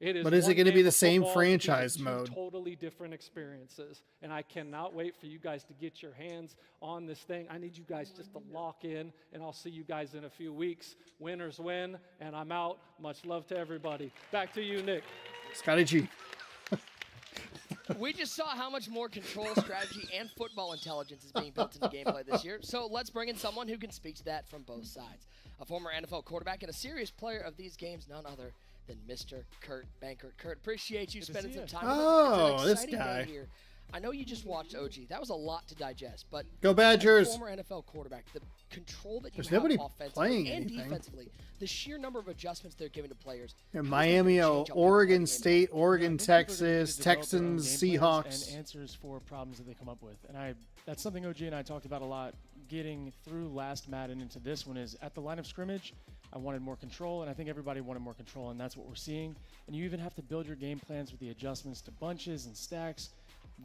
It is But is it one gonna be game the of same football, these are franchise two mode? Totally different experiences, and I cannot wait for you guys to get your hands on this thing. I need you guys just to lock in, and I'll see you guys in a few weeks. Winners win, and I'm out. Much love to everybody. Back to you, Nick. Scotty G. We just saw how much more control, strategy, and football intelligence is being built into gameplay this year. So let's bring in someone who can speak to that from both sides. A former NFL quarterback and a serious player of these games, none other than Mr. Kurt Bankert. Kurt, appreciate you spending some time with us. Oh, it's this an exciting guy. day here. I know you just watched OG. That was a lot to digest, but Go Badgers! as a former NFL quarterback, the control that you There's have nobody offensively playing and anything. defensively, the sheer number of adjustments they're giving to players. Yeah, how is that Miami, gonna change how Oregon people play the game? State, Oregon, I think people are gonna need Texas, to develop their own Texans, game plans Seahawks. and answers for problems that they come up with. And that's something OG and I talked about a lot. Getting through last Madden into this one is at the line of scrimmage, I wanted more control, and I think everybody wanted more control, and that's what we're seeing. And you even have to build your game plans with the adjustments to bunches and stacks.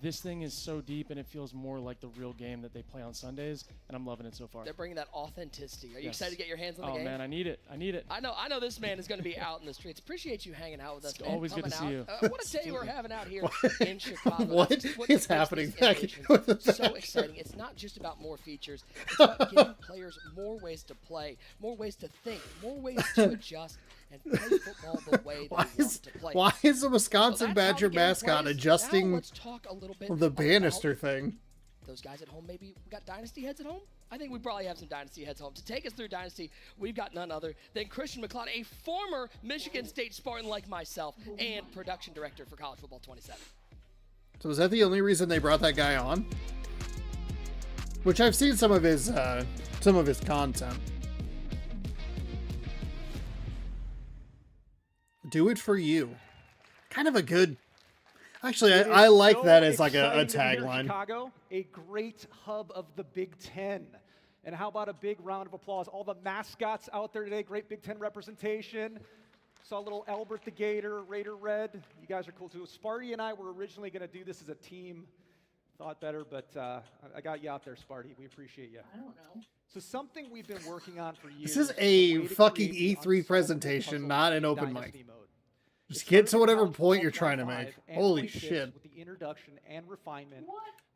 This thing is so deep, and it feels more like the real game that they play on Sundays, and I'm loving it so far. They're bringing that authenticity. Are you Yes. excited to get your hands on the Oh, game? man, I need it. I need it. I know this man is going to be out in the streets. Appreciate you hanging out with us, It's man. always good to Coming see out. you. What a day we're having out here in Chicago. What That's is what makes happening this back innovation with the so back? exciting. It's not just about more features. It's about giving players more ways to play, more ways to think, more ways to adjust, and play football the way they want to play. Why is the Wisconsin So that's how Badger the game mascot plays. adjusting Now let's talk a little bit the about banister thing? those guys at home. Maybe we got Dynasty heads at home? I think we probably have some Dynasty heads home. To take us through Dynasty, we've got none other than Christian McLeod, a former Michigan State Spartan like myself and production director for College Football 27. So is that the only reason they brought that guy on? Which I've seen some of his content. Do it for you. Kind of a good. Actually, I like so that as like a exciting to be here in tagline. Chicago, a great hub of the Big Ten. And how about a big round of applause? All the mascots out there today, great Big Ten representation. Saw little Albert the Gator, Raider Red. You guys are cool too. Sparty and I were originally going to do this as a team. Thought better, but I got you out there, Sparty. We appreciate you. I don't know. So something we've been working on for years. This is a a way to fucking create E3 unsolvable presentation, puzzles not an in open Dynasty mic. mode. Just It get to started in whatever College point you're Football trying to 25 make. and Holy 26 shit. With the introduction and refinement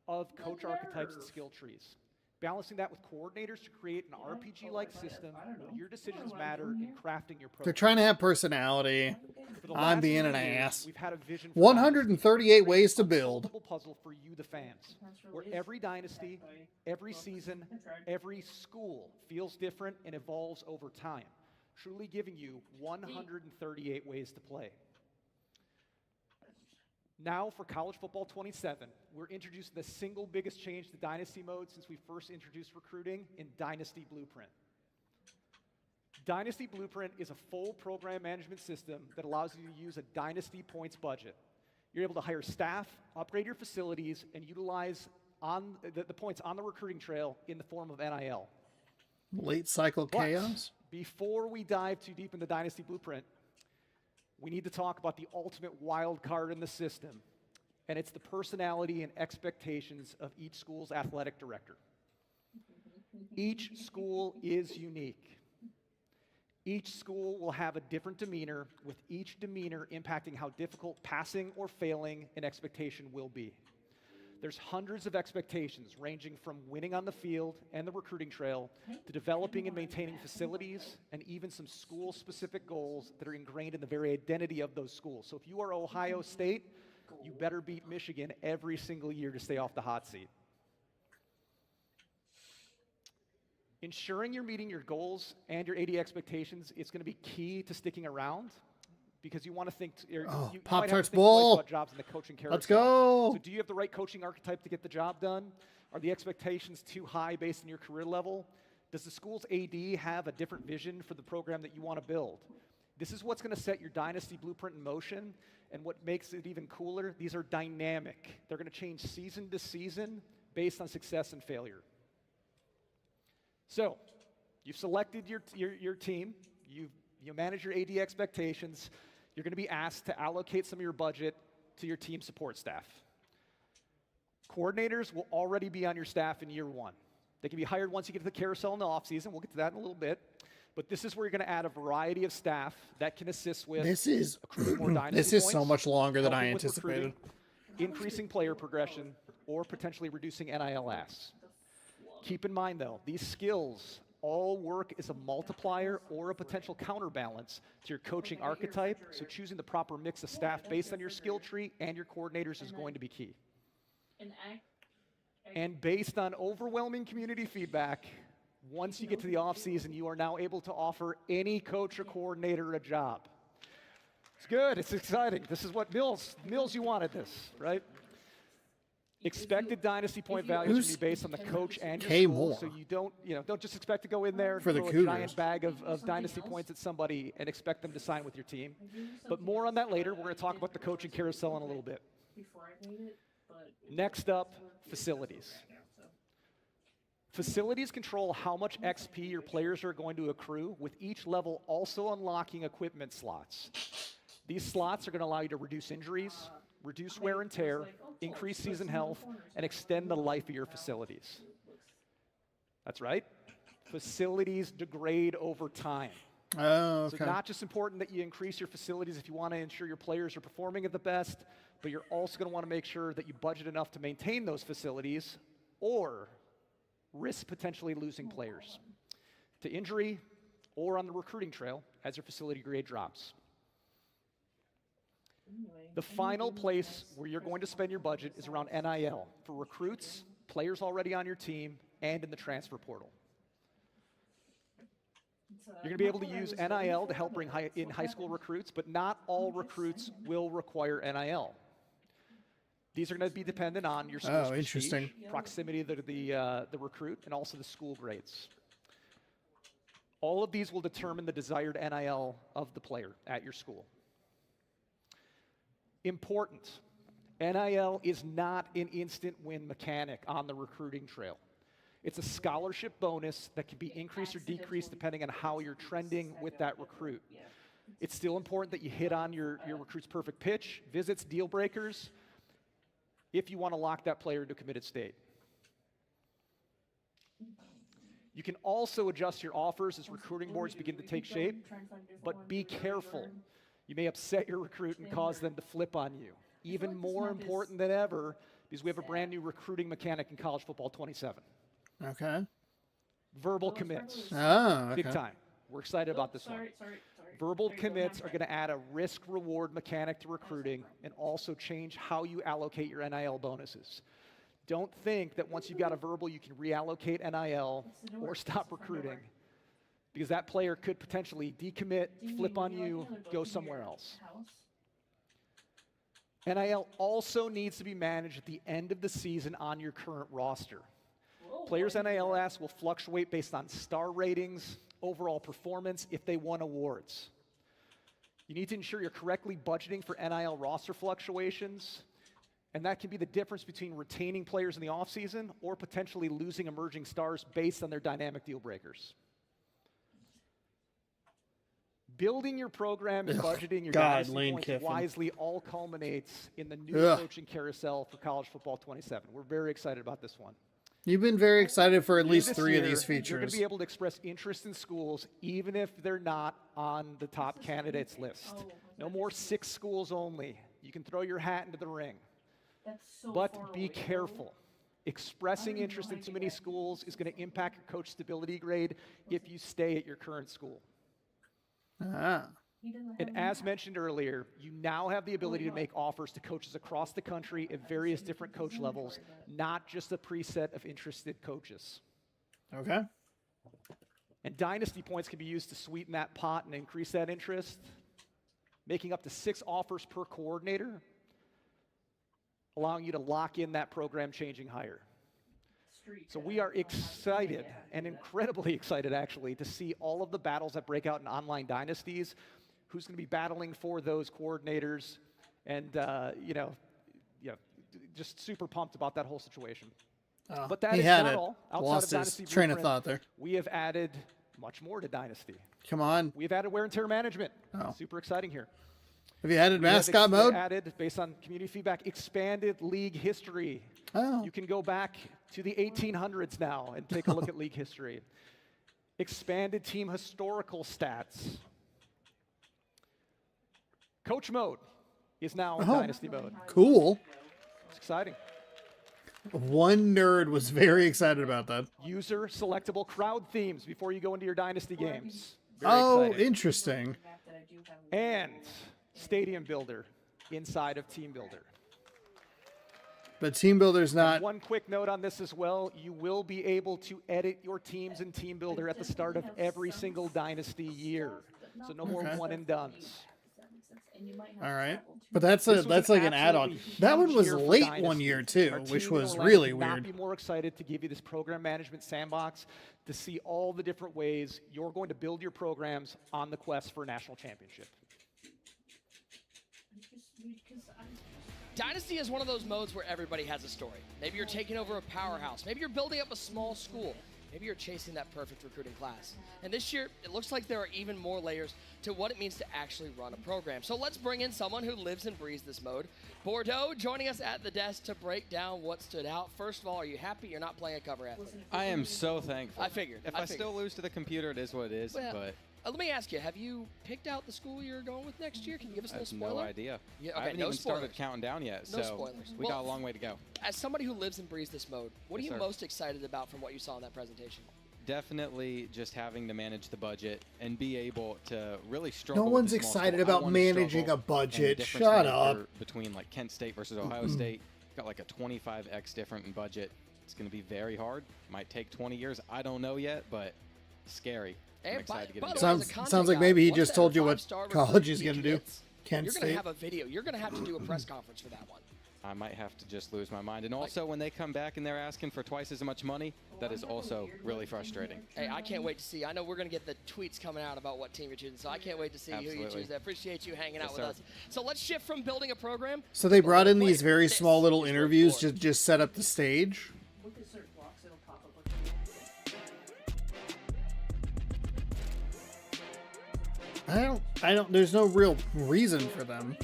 of coach archetypes and skill trees. Balancing that with coordinators to create an RPG-like system where your decisions matter in crafting your program. They're trying to have personality. For the I'm last being few an years, ass. We've had a vision for 138 ways to build. Dynasty, a puzzle for you, the fans, where every dynasty, every season, every school feels different and evolves over time, truly giving you 138 ways to play. Now for College Football 27, we're introducing the single biggest change to Dynasty mode since we first introduced recruiting in Dynasty Blueprint. Dynasty Blueprint is a full program management system that allows you to use a Dynasty points budget. You're able to hire staff, upgrade your facilities, and utilize the points on the recruiting trail in the form of NIL. Late cycle But chaos. before we dive too deep into Dynasty Blueprint, we need to talk about the ultimate wild card in the system, and it's the personality and expectations of each school's athletic director. Each school is unique. Each school will have a different demeanor, with each demeanor impacting how difficult passing or failing an expectation will be. There's hundreds of expectations ranging from winning on the field and the recruiting trail to developing and maintaining facilities and even some school-specific goals that are ingrained in the very identity of those schools. So if you are Ohio State, you better beat Michigan every single year to stay off the hot seat. Ensuring you're meeting your goals and your AD expectations is going to be key to sticking around, because you want to think, you might have to Pop-Tarts think twice Bowl. about jobs in the coaching carousel. Let's go. So do you have the right coaching archetype to get the job done? Are the expectations too high based on your career level? Does the school's AD have a different vision for the program that you want to build? This is what's going to set your Dynasty Blueprint in motion, and what makes it even cooler, these are dynamic. They're going to change season to season based on success and failure. So, you've selected your team, you manage your AD expectations, you're going to be asked to allocate some of your budget to your team support staff. Coordinators will already be on your staff in year one. They can be hired once you get to the carousel in the offseason. We'll get to that in a little bit. But this is where you're going to add a variety of staff that can assist with accruing more dynasty this is so points, much longer than I helping with anticipated. recruiting, increasing player progression, or potentially reducing NIL asks. Keep in mind, though, these skills all work as a multiplier or a potential counterbalance to your coaching archetype, so choosing the proper mix of staff based on your skill tree and your coordinators is going to be key. And based on overwhelming community feedback, once you get to the offseason, you are now able to offer any coach or coordinator a job. It's good, it's exciting. This is what Mills, you wanted this, right? Expected dynasty point values will be based on the coach and your school, so you don't just expect to go in there and throw a giant bag of dynasty points at somebody and expect them to sign with your team. But more on that later. We're going to talk about the coaching carousel in a little bit. Next up, facilities. Facilities control how much XP your players are going to accrue, with each level also unlocking equipment slots. These slots are going to allow you to reduce injuries, reduce wear and tear, increase season health, and extend the life of your facilities. That's right. Facilities degrade over time. Oh, okay. So not just important that you increase your facilities if you want to ensure your players are performing at the best, but you're also going to want to make sure that you budget enough to maintain those facilities or risk potentially losing players to injury or on the recruiting trail as your facility grade drops. The final place where you're going to spend your budget is around NIL for recruits, players already on your team, and in the transfer portal. You're going to be able to use NIL to help bring in high school recruits, but not all recruits will require NIL. These are going to be dependent on your school's prestige, proximity to the recruit, and also the school grades. All of these will determine the desired NIL of the player at your school. Important, NIL is not an instant win mechanic on the recruiting trail. It's a scholarship bonus that can be increased or decreased depending on how you're trending with that recruit. It's still important that you hit on your recruit's perfect pitch, visits, deal breakers, if you want to lock that player into a committed state. You can also adjust your offers as recruiting boards begin to take shape, but be careful. You may upset your recruit and cause them to flip on you. Even more important than ever, because we have a brand new recruiting mechanic in college football 27. Okay. Verbal commits. Oh, okay. Big time. We're excited about this one. Verbal commits are going to add a risk-reward mechanic to recruiting and also change how you allocate your NIL bonuses. Don't think that once you've got a verbal, you can reallocate NIL or stop recruiting, because that player could potentially decommit, flip on you, go somewhere else. NIL also needs to be managed at the end of the season on your current roster. Players' NIL asks will fluctuate based on star ratings, overall performance, if they won awards. You need to ensure you're correctly budgeting for NIL roster fluctuations, and that can be the difference between retaining players in the offseason or potentially losing emerging stars based on their dynamic deal breakers. Building your program and budgeting your dynasty points wisely all culminates in the new coaching carousel for college football 27. We're very excited about this one. You've been very excited for at least 3 of these features. You're going to be able to express interest in schools even if they're not on the top candidates list. No more 6 schools only. You can throw your hat into the ring. But be careful. Expressing interest in too many schools is going to impact your coach stability grade if you stay at your current school. And as mentioned earlier, you now have the ability to make offers to coaches across the country at various different coach levels, not just a preset of interested coaches. Okay. And dynasty points can be used to sweeten that pot and increase that interest, making up to 6 offers per coordinator, allowing you to lock in that program changing hire. So we are excited, and incredibly excited actually, to see all of the battles that break out in online dynasties, who's going to be battling for those coordinators, and just super pumped about that whole situation. But that is not all. Outside of Dynasty train of Blueprint, thought there. we have added much more to Dynasty. Come on. We've added wear and tear management. Super exciting here. Have you added mascot mode? Added, based on community feedback, expanded league history. Oh. You can go back to the 1800s now and take a look at league history. Expanded team historical stats. Coach mode is now in Dynasty mode. Cool. It's exciting. One nerd was very excited about that. User selectable crowd themes before you go into your Dynasty games. Very Oh, exciting. interesting. And Stadium Builder inside of Team Builder. But Team Builder's not... And one quick note on this as well. You will be able to edit your teams in Team Builder at the start of every single Dynasty year. So no more one and dones. All right. But that's like an add-on. That one was late one year too, which was really weird. I'd be more excited to give you this program management sandbox to see all the different ways you're going to build your programs on the quest for a national championship. Dynasty is one of those modes where everybody has a story. Maybe you're taking over a powerhouse. Maybe you're building up a small school. Maybe you're chasing that perfect recruiting class. And this year, it looks like there are even more layers to what it means to actually run a program. So let's bring in someone who lives and breathes this mode. Bordeaux joining us at the desk to break down what stood out. First of all, are you happy you're not playing a cover athlete? I am so thankful. I figured. If I still lose to the computer, it is what it is. Well, but let me ask you, have you picked out the school you're going with next year? Can you give us a I little have spoiler? no idea. Yeah, okay, I haven't no even spoilers. started counting down yet, No so spoilers. we got a long way to go. As somebody who lives and breathes this mode, what are Yes, you sir. most excited about from what you saw in that presentation? Definitely just having to manage the budget and be able to really struggle. No with one's the small excited school. I about wanna managing struggle, a budget. and the difference Shut maker up. Between like Kent State versus Ohio State, got like a 25x different in budget. It's going to be very hard. Might take 20 years. I don't know yet, but scary. I'm excited to get into it. Sounds like maybe he just told you what college he's going to do. Kent You're going to State. have a video. You're going to have to do a press conference for that one. I might have to just lose my mind. And also, when they come back and they're asking for twice as much money, that is also really frustrating. Hey, I can't wait to see. I know we're going to get the tweets coming out about what team you're choosing, so I can't wait to see who you Absolutely. choose. I appreciate you hanging out Yes, with sir. us. So let's shift from building a program. So they brought in these very small little interviews to just set up the stage. I don't, there's no real reason for them.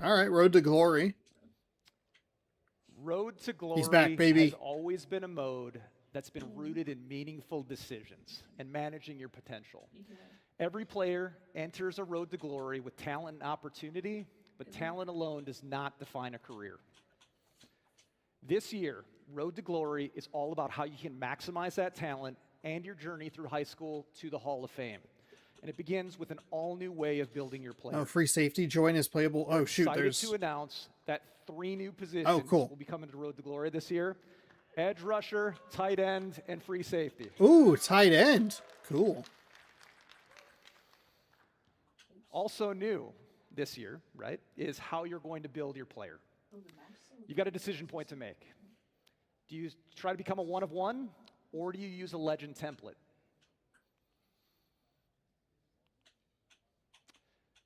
All right, Road to Glory. Road to Glory He's back, baby. has always been a mode that's been rooted in meaningful decisions and managing your potential. Every player enters a Road to Glory with talent and opportunity, but talent alone does not define a career. This year, Road to Glory is all about how you can maximize that talent and your journey through high school to the Hall of Fame. And it begins with an all-new way of building your player. Oh, free safety join is playable. Oh, shoot, Excited there's... to announce that 3 new positions cool. will be coming to Road to Glory this year. Edge rusher, tight end, and free safety. Ooh, tight end. Cool. Also new this year, right, is how you're going to build your player. You've got a decision point to make. Do you try to become a one-of-one, or do you use a legend template?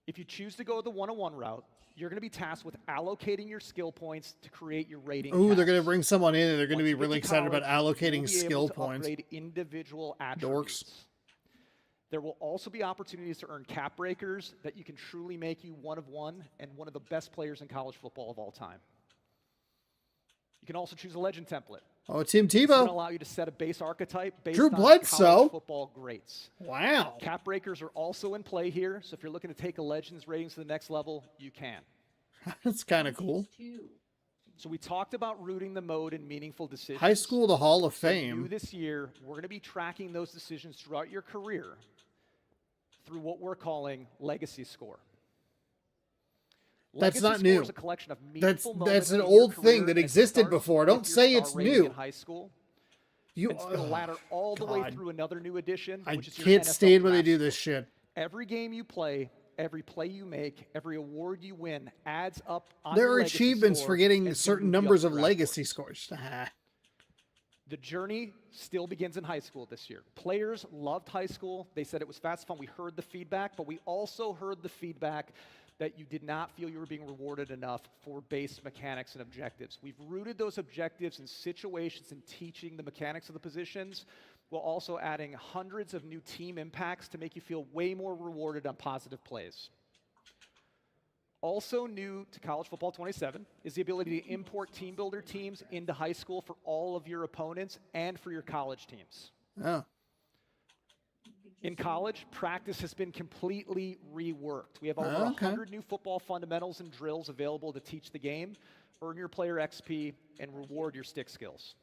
If you choose to go the one-on-one route, you're going to be tasked with allocating your skill points to create your rating. Ooh, they're caps. going to bring someone in and they're going to Once be you get really to excited about college, allocating you'll be skill able to points. upgrade individual attributes. Dorks. There will also be opportunities to earn cap breakers that you can truly make you one of one and one of the best players in college football of all time. You can also choose a legend template. Oh, Tim This is going to Tebow. allow you to set a base archetype based Drew on Bledsoe. college football greats. Wow. Cap breakers are also in play here, so if you're looking to take a Legends ratings to the next level, you can. That's kind of cool. So we talked about rooting the mode in meaningful decisions. High school to Hall of So new Fame. this year, we're going to be tracking those decisions throughout your career through what we're calling Legacy Score. That's Legacy not Score new. is a collection of That's meaningful moments an in your old career thing that and it existed starts before. with Don't your say star it's rating new. in high school. You, It's going to ladder all the way God. through another new edition, I which is your can't NFL stand when they draft do score. this shit. Every game you play, every play you make, every award you win adds up on There your are legacy achievements score for and getting can certain move you up numbers the of draft legacy scores. The journey still begins in high school this year. Players loved high school. They said it was fast, fun. We heard the feedback, but we also heard the feedback that you did not feel you were being rewarded enough for base mechanics and objectives. We've rooted those objectives in situations and teaching the mechanics of the positions, while also adding hundreds of new team impacts to make you feel way more rewarded on positive plays. Also new to College Football 27 is the ability to import team builder teams into high school for all of your opponents and for your college teams. Oh. In college, practice has been completely reworked. We have over Okay. 100 new football fundamentals and drills available to teach the game, earn your player XP, and reward your stick skills.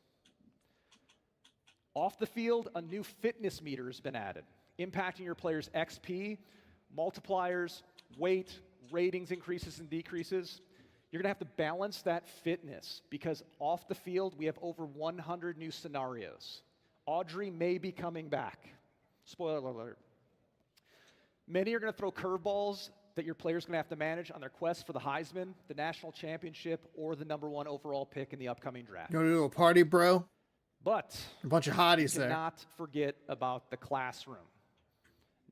Off the field, a new fitness meter has been added, impacting your players' XP, multipliers, weight, ratings increases and decreases. You're going to have to balance that fitness because off the field, we have over 100 new scenarios. Audrey may be coming back. Spoiler alert. Many are going to throw curveballs that your players are going to have to manage on their quest for the Heisman, the national championship, or the #1 overall pick in the upcoming draft. Go to a party, bro. But a bunch of hotties you there. cannot forget about the classroom.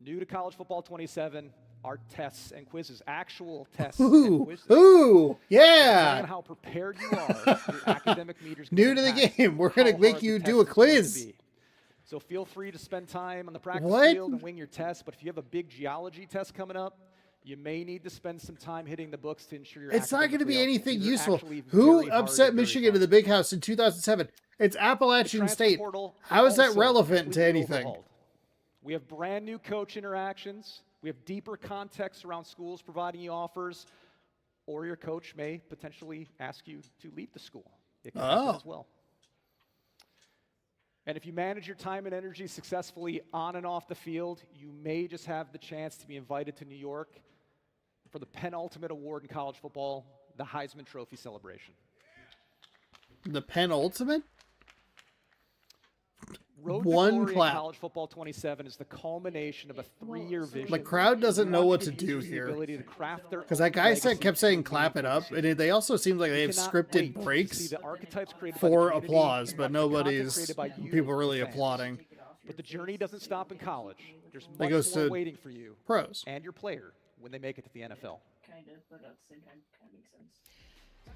New to College Football 27 are tests and quizzes, actual tests and quizzes. Ooh, yeah. Depending on how prepared you are, your academic meters. New to the game. We're going to make you do a quiz. So feel free to spend time on the practice field and wing your tests. But if you have a big geology test coming up, you may need to spend some time hitting the books to ensure your. It's not going to be anything useful. Who upset Michigan in the Big House in 2007? It's Appalachian State. How is that relevant to anything? We have brand new coach interactions. We have deeper context around schools providing you offers, or your coach may potentially ask you to leave the school. It can happen as well. And if you manage your time and energy successfully on and off the field, you may just have the chance to be invited to New York for the penultimate award in college football, the Heisman Trophy celebration. The penultimate? Road to Glory in College Football 27 is the culmination of a 3-year vision. The crowd doesn't know what to do here. Because that guy kept saying clap it up, and they also seem like they have scripted breaks for applause, but people really applauding. But the journey doesn't stop in college. There's much more waiting for you pros and your player when they make it to the NFL. Kind of, but at the same time, kind of makes sense.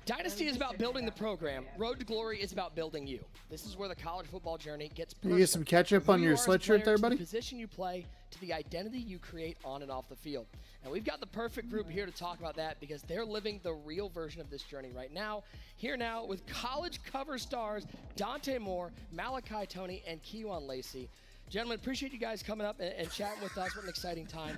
Dynasty is about building the program. Road to Glory is about building you. This is where the college football journey gets personal. You get some ketchup on your sweatshirt there, buddy? The position you play to the identity you create on and off the field. And we've got the perfect group here to talk about that because they're living the real version of this journey right now. Here now with college cover stars Dante Moore, Malachi Tony, and Kejuan Lacey. Gentlemen, appreciate you guys coming up and chatting with us. What an exciting time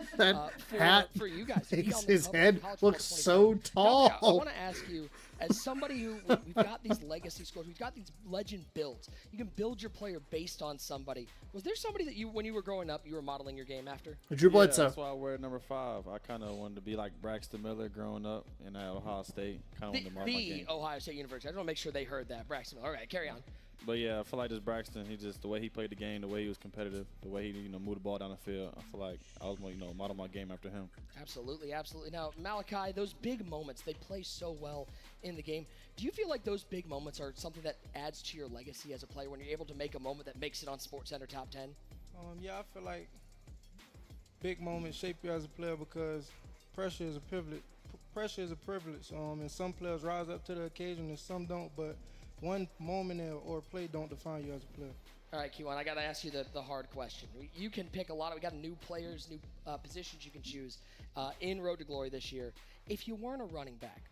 for you guys. His head looks so tall. Now, I want to ask you, as somebody who, we've got these legacy scores, we've got these legend builds. You can build your player based on somebody. Was there somebody that you, when you were growing up, you were modeling your game after? Drew Bledsoe. That's why I wear number 5. I kind of wanted to be like Braxton Miller growing up in Ohio State. Kind of wanted to model my game. The Ohio State University. I just want to make sure they heard that. Braxton Miller. All right, carry on. But yeah, I feel like this Braxton, the way he played the game, the way he was competitive, the way he moved the ball down the field. I feel like I was model my game after him. Absolutely, absolutely. Now, Malachi, those big moments, they play so well in the game. Do you feel like those big moments are something that adds to your legacy as a player when you're able to make a moment that makes it on SportsCenter Top 10? Yeah, I feel like big moments shape you as a player because pressure is a privilege. And some players rise up to the occasion and some don't. But one moment or play don't define you as a player. All right, Kejuan, I got to ask you the hard question. You can pick a lot. We got new players, new positions you can choose in Road to Glory this year. If you weren't a running back,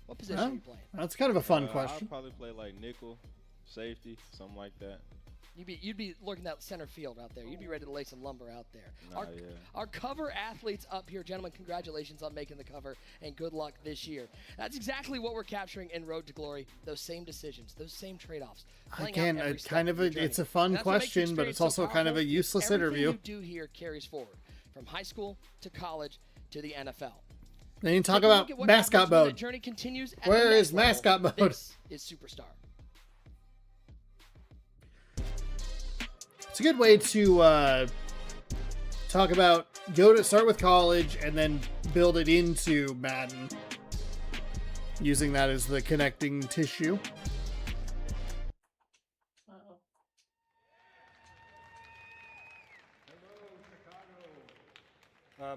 what position are you playing? That's kind of a fun question. I'd probably play like nickel, safety, something like that. You'd be looking at center field out there. You'd be ready to lay some lumber out there. Nah, Our cover athletes up here, gentlemen, congratulations on making the cover and good luck this year. That's exactly what we're capturing in Road to Glory. Those same decisions, those same trade-offs. Again, it's a fun question, but it's also kind of a useless interview. Everything you do here carries forward from high school to college to the NFL. Then you talk about mascot mode. Journey continues. Where is mascot mode? This is Superstar. It's a good way to talk about start with college and then build it into Madden, using that as the connecting tissue.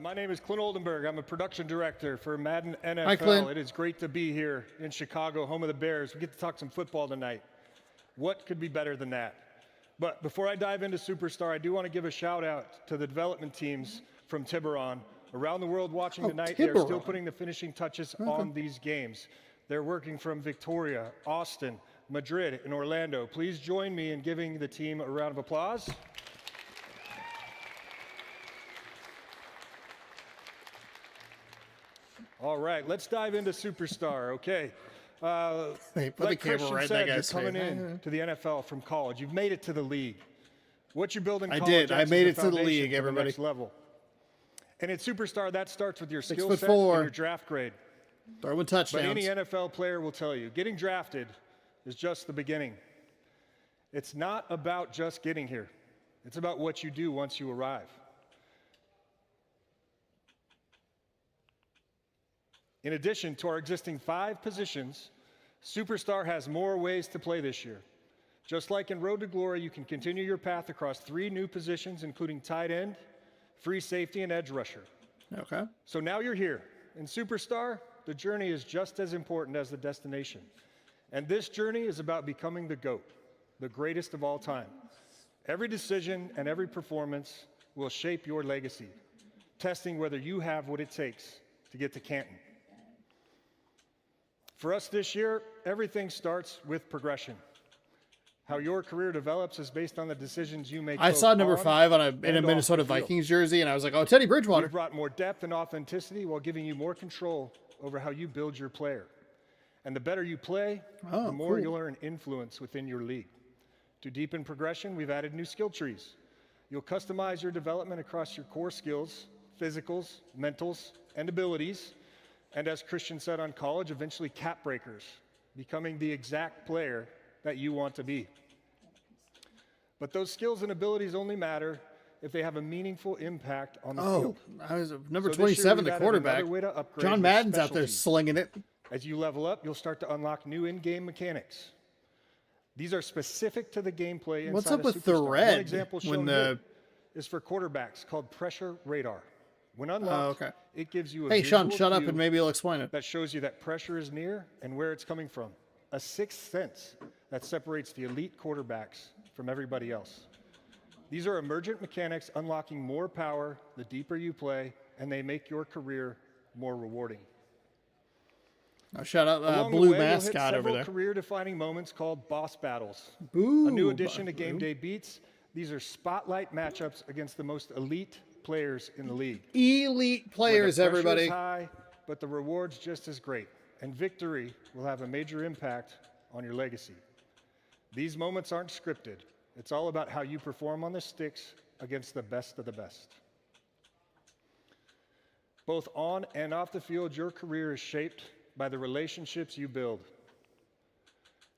My name is Clint Oldenburg. I'm a production director for Madden NFL. Hi, Clint. It is great to be here in Chicago, home of the Bears. We get to talk some football tonight. What could be better than that? But before I dive into Superstar, I do want to give a shout out to the development teams from Tiburon. Around the world watching tonight, they're still putting the finishing touches on these games. They're working from Victoria, Austin, Madrid, and Orlando. Please join me in giving the team a round of applause. All right, let's dive into Superstar. Okay, Hey, put the like camera Christian right in said, that you're guy's coming face. in to the NFL from college. You've made it to the league. What you build in I college, did. I acts as made the it to the foundation league, for everybody. next level. And at Superstar, that starts with your skill 6'4". set and your draft grade. Throwing But touchdowns. any NFL player will tell you, getting drafted is just the beginning. It's not about just getting here. It's about what you do once you arrive. In addition to our existing 5 positions, Superstar has more ways to play this year. Just like in Road to Glory, you can continue your path across 3 new positions, including tight end, free safety, and edge rusher. Okay. So now you're here. In Superstar, the journey is just as important as the destination. And this journey is about becoming the GOAT, the greatest of all time. Every decision and every performance will shape your legacy, testing whether you have what it takes to get to Canton. For us this year, everything starts with progression. How your career develops is based on the decisions you make. I saw number 5 in a and off Minnesota the field. Vikings jersey, and I was like, oh, Teddy Bridgewater. We've brought more depth and authenticity while giving you more control over how you build your player. And the better you play, the more you'll earn influence within your league. To deepen progression, we've added new skill trees. You'll customize your development across your core skills, physicals, mentals, and abilities. And as Christian said on college, eventually cap breakers, becoming the exact player that you want to be. But those skills and abilities only matter if they have a meaningful impact on the field. I was number So this year 27, we've the added quarterback. another way to upgrade John with Madden's out there specialties. slinging it. As you level up, you'll start to unlock new in-game mechanics. These are specific to the gameplay inside What's up of with Superstar. the red One example when shown the- here is for quarterbacks called Pressure Radar. When unlocked, okay. it gives you a Hey, Sean, visual shut up cue and maybe you'll explain it. that shows you that pressure is near and where it's coming from. A sixth sense that separates the elite quarterbacks from everybody else. These are emergent mechanics unlocking more power the deeper you play, and they make your career more rewarding. Oh, shout out Along the Blue way, you'll hit mascot over several there. career-defining moments called boss battles. Ooh, A new addition to Game Day Beats. These are spotlight matchups against the most elite players in the league. Elite players, Where the pressure everybody. is high, but the reward's just as great. And victory will have a major impact on your legacy. These moments aren't scripted. It's all about how you perform on the sticks against the best of the best. Both on and off the field, your career is shaped by the relationships you build.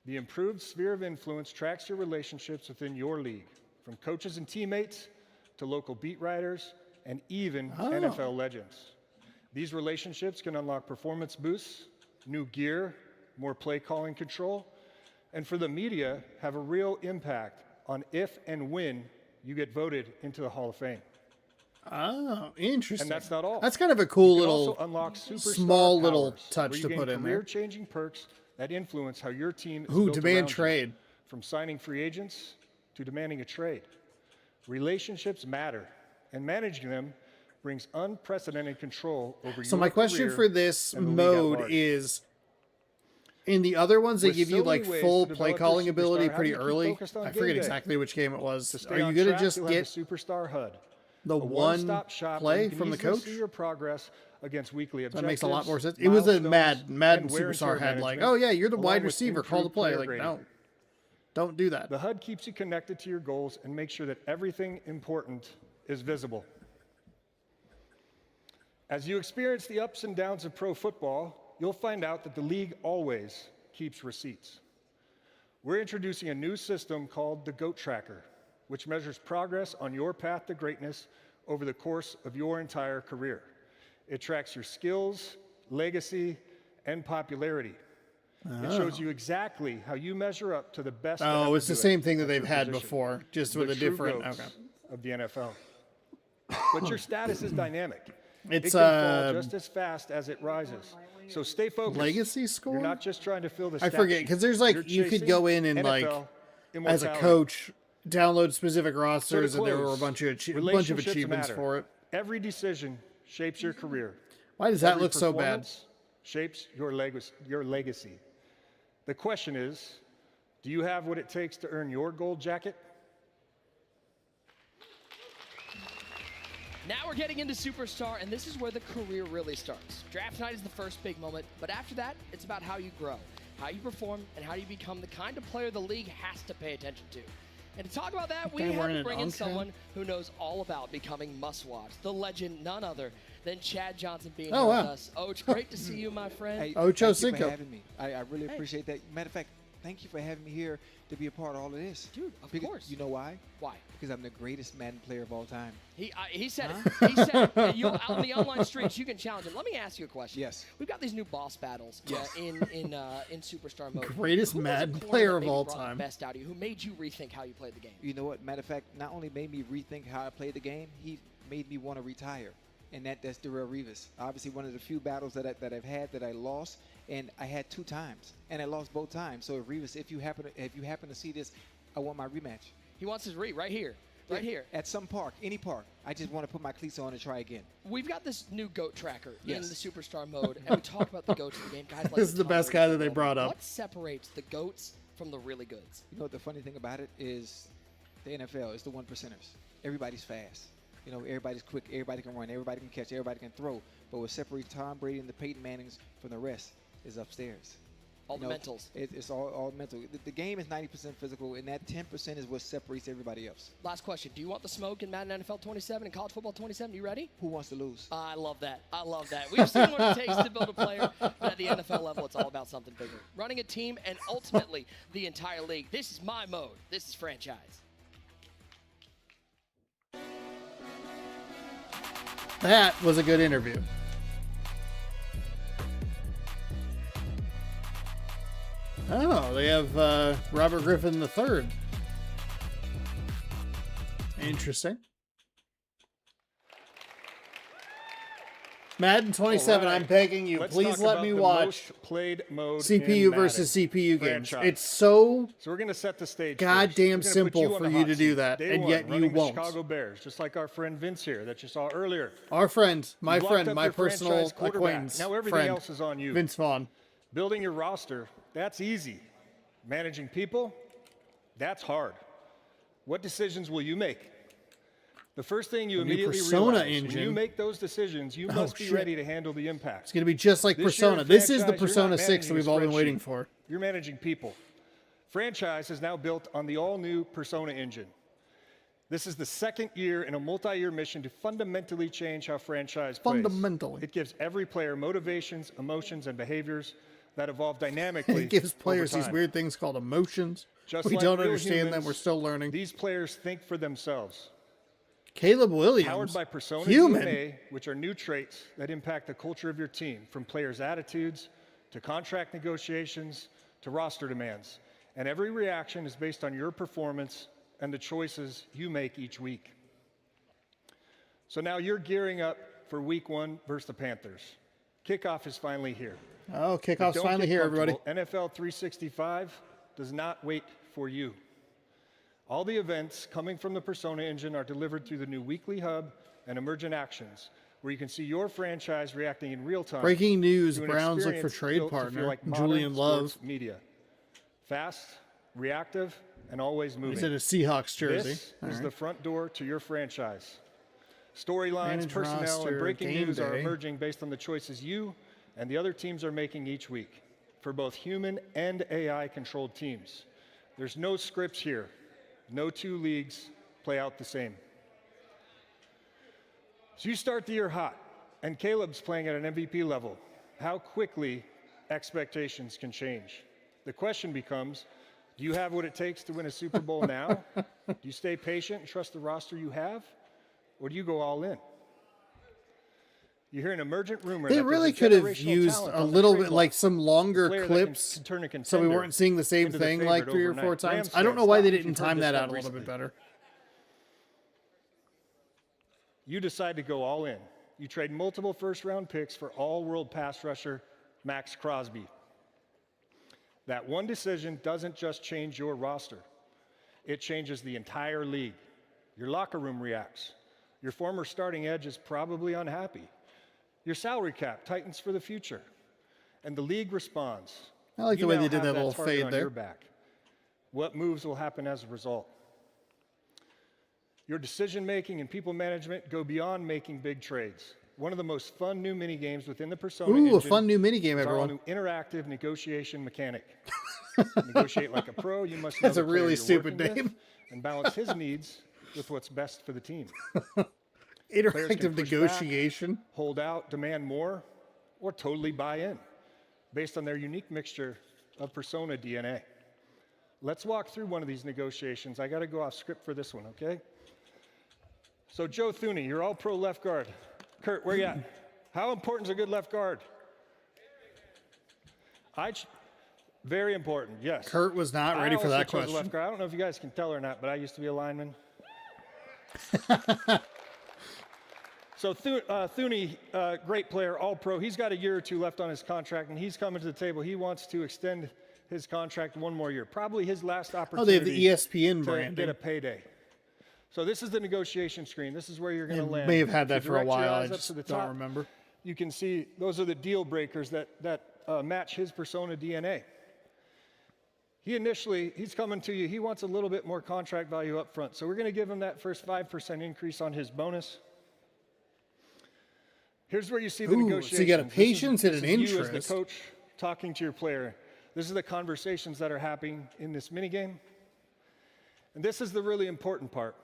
The improved sphere of influence tracks your relationships within your league, from coaches and teammates to local beat writers and even NFL legends. These relationships can unlock performance boosts, new gear, more play calling control, and for the media, have a real impact on if and when you get voted into the Hall of Fame. Oh, interesting. And that's not all. That's kind of a cool You can little, also unlock superstar small little powers, touch where you to gain put in there. career-changing perks that influence how your team is Ooh, built demand around you, trade. from signing free agents to demanding a trade. Relationships matter, and managing them brings unprecedented control over So your my question career for this and the league at mode large. is, in the other ones, they With give so you many like ways full to play develop your calling ability superstar, how do pretty you keep early. focused on I game forget day? exactly which game it was. To stay Are you on going to track, just you'll get have the Superstar HUD, the a one one-stop shop where play you can from the easily coach? see your progress against weekly That objectives. makes a lot more sense. It was a Madden and wear and Superstar tear had like, management, oh yeah, you're the along wide with receiver, call the improved play. player Like, grading. no, don't do that. The HUD keeps you connected to your goals and makes sure that everything important is visible. As you experience the ups and downs of pro football, you'll find out that the league always keeps receipts. We're introducing a new system called the GOAT Tracker, which measures progress on your path to greatness over the course of your entire career. It tracks your skills, legacy, and popularity. It shows you exactly how you measure up to the best. that Oh, ever it's the do it same thing that at they've your had position. before, just The with a true different. GOATs Okay. of the NFL. But your status is dynamic. It's, it can fall just as fast as it rises. So stay focused. Legacy score? You're not just trying to fill the I stat forget sheet. because there's like You're you could chasing go in and like NFL as a immortality. coach download specific So to rosters and there were a close, bunch of relationships achievements matter. for it. Every decision shapes your career. Why does that Every look so bad? performance Shapes your legacy. The question is, do you have what it takes to earn your gold jacket? Now we're getting into Superstar, and this is where the career really starts. Draft night is the first big moment, but after that, it's about how you grow. how you perform, and how you become the kind of player the league has to pay attention to. And to talk about that, we had to bring in someone who knows all about becoming must-watch. The legend, none other than Chad Johnson being here with us. Oach, great to see you, my friend. Hey, Ocho thank you Cinco. for having me. I really appreciate that. Matter of fact, thank you for having me here to be a part of all of this. Dude, of course. You know why? Why? Because I'm the greatest Madden player of all time. He said it. He said it. You'll, out in the online streets, you can challenge him. Let me ask you a question. Yes. We've got these new boss battles in Superstar mode. Greatest Who was Madden a corner player that of maybe all brought the time. Best out of you. Who made you rethink how you played the game? You know what? Matter of fact, not only made me rethink how I played the game, he made me want to retire. And that's Darrell Revis. Obviously, one of the few battles that I've had that I lost, and I had 2 times, and I lost both times. So Revis, if you happen to see this, I want my rematch. He wants his right here. Right here. At some park, any park. I just want to put my cleats on and try again. We've got this new GOAT tracker in the Superstar mode, and we talk about the GOATs of the game. Guys like This is the best guy that they brought up. What separates the GOATs from the really goods? You know what the funny thing about it is the NFL is the 1%ers. Everybody's fast. You know, everybody's quick. Everybody can run. Everybody can catch. Everybody can throw. But what separates Tom Brady and the Peyton Mannings from the rest is upstairs. All the mentals. It's all mental. The game is 90% physical, and that 10% is what separates everybody else. Last question. Do you want the smoke in Madden NFL 27 and College Football 27? You ready? Who wants to lose? I love that. I love that. We've seen what it takes to build a player, but at the NFL level, it's all about something bigger. Running a team and ultimately the entire league. This is my mode. This is franchise. That was a good interview. Oh, they have Robert Griffin III. Interesting. Madden 27, I'm begging you, please let me watch played mode CPU versus CPU games. It's so we're going to set the stage. Goddamn simple for you to do that, and yet you won't. Chicago Bears, just like our friend Vince here that you saw earlier. Our friend, my personal acquaintance, now everything else is on you. Vince Vaughn. Building your roster, that's easy. Managing people, that's hard. What decisions will you make? The first thing you immediately realize when you make those decisions, you must be ready to handle the impact. It's going to be just like Persona. This is the Persona 6 that we've all been waiting for. You're managing people. Franchise is now built on the all-new Persona engine. This is the second year in a multi-year mission to fundamentally change how franchise plays. Fundamentally. It gives every player motivations, emotions, and behaviors that evolve dynamically. It gives players these weird things called emotions. We don't understand them. We're still learning. These players think for themselves. Caleb Williams, powered by Persona human. DNA, which are new traits that impact the culture of your team, from players' attitudes to contract negotiations to roster demands. And every reaction is based on your performance and the choices you make each week. So now you're gearing up for week 1 versus the Panthers. Kickoff is finally here. Oh, kickoff's finally here, everybody. NFL 365 does not wait for you. All the events coming from the Persona engine are delivered through the new weekly hub and emergent actions, where you can see your franchise reacting in real time. Breaking news, Browns look for trade partner, like Julian Love. Media. Fast, reactive, and always moving. He's in a Seahawks jersey. This is the front door to your franchise. Storylines, personnel, roster, and breaking news are day. emerging based on the choices you and the other teams are making each week for both human and AI-controlled teams. There's no scripts here. No 2 leagues play out the same. So you start the year hot, and Caleb's playing at an MVP level. How quickly expectations can change. The question becomes, do you have what it takes to win a Super Bowl now? Do you stay patient and trust the roster you have? Or do you go all in? You hear an emergent rumor They that really there's could have generational used talent a on the little trade bit, block. like some longer Player that clips, can turn a so we contender weren't seeing the same into the thing like favorite 3 or overnight. 4 times. Rams I don't fans, know why they stop if didn't you've heard time this that one out a little bit recently. better. You decide to go all in. You trade multiple first-round picks for all-world pass rusher Max Crosby. That one decision doesn't just change your roster. It changes the entire league. Your locker room reacts. Your former starting edge is probably unhappy. Your salary cap tightens for the future. And the league responds. I like the way they did that little target fade on there. your back. What moves will happen as a result? Your decision-making and people management go beyond making big trades. one of the most fun new mini games within the Persona Ooh, engine a fun new mini game, is our everyone. new interactive negotiation mechanic. Negotiate like a pro, you must know That's a the player really you're stupid working with name. and balance his needs with what's best for the team. Interactive negotiation. Back, hold out, demand more, or totally buy in based on their unique mixture of Persona DNA. Let's walk through one of these negotiations. I got to go off script for this one, okay? So Joe Thuney, you're all pro left guard. Kurt, where you at? How important is a good left guard? Very important, yes. Kurt was not ready for that question. Left guard. I don't know if you guys can tell or not, but I used to be a lineman. So Thuney, great player, all pro. He's got a year or two left on his contract, and he's coming to the table. He wants to extend his contract one more year. Probably his last opportunity. Oh, they have the ESPN to branding. get a payday. So this is the negotiation screen. This is where you're going to land. May have had that If you for a direct your while. I eyes up just to the don't top, remember. You can see those are the deal breakers that match his Persona DNA. He's coming to you. He wants a little bit more contract value up front. So we're going to give him that first 5% increase on his bonus. Here's where you see the negotiations. So you got a patience and an interest. You interest. as the coach talking to your player. This is the conversations that are happening in this minigame. And this is the really important part.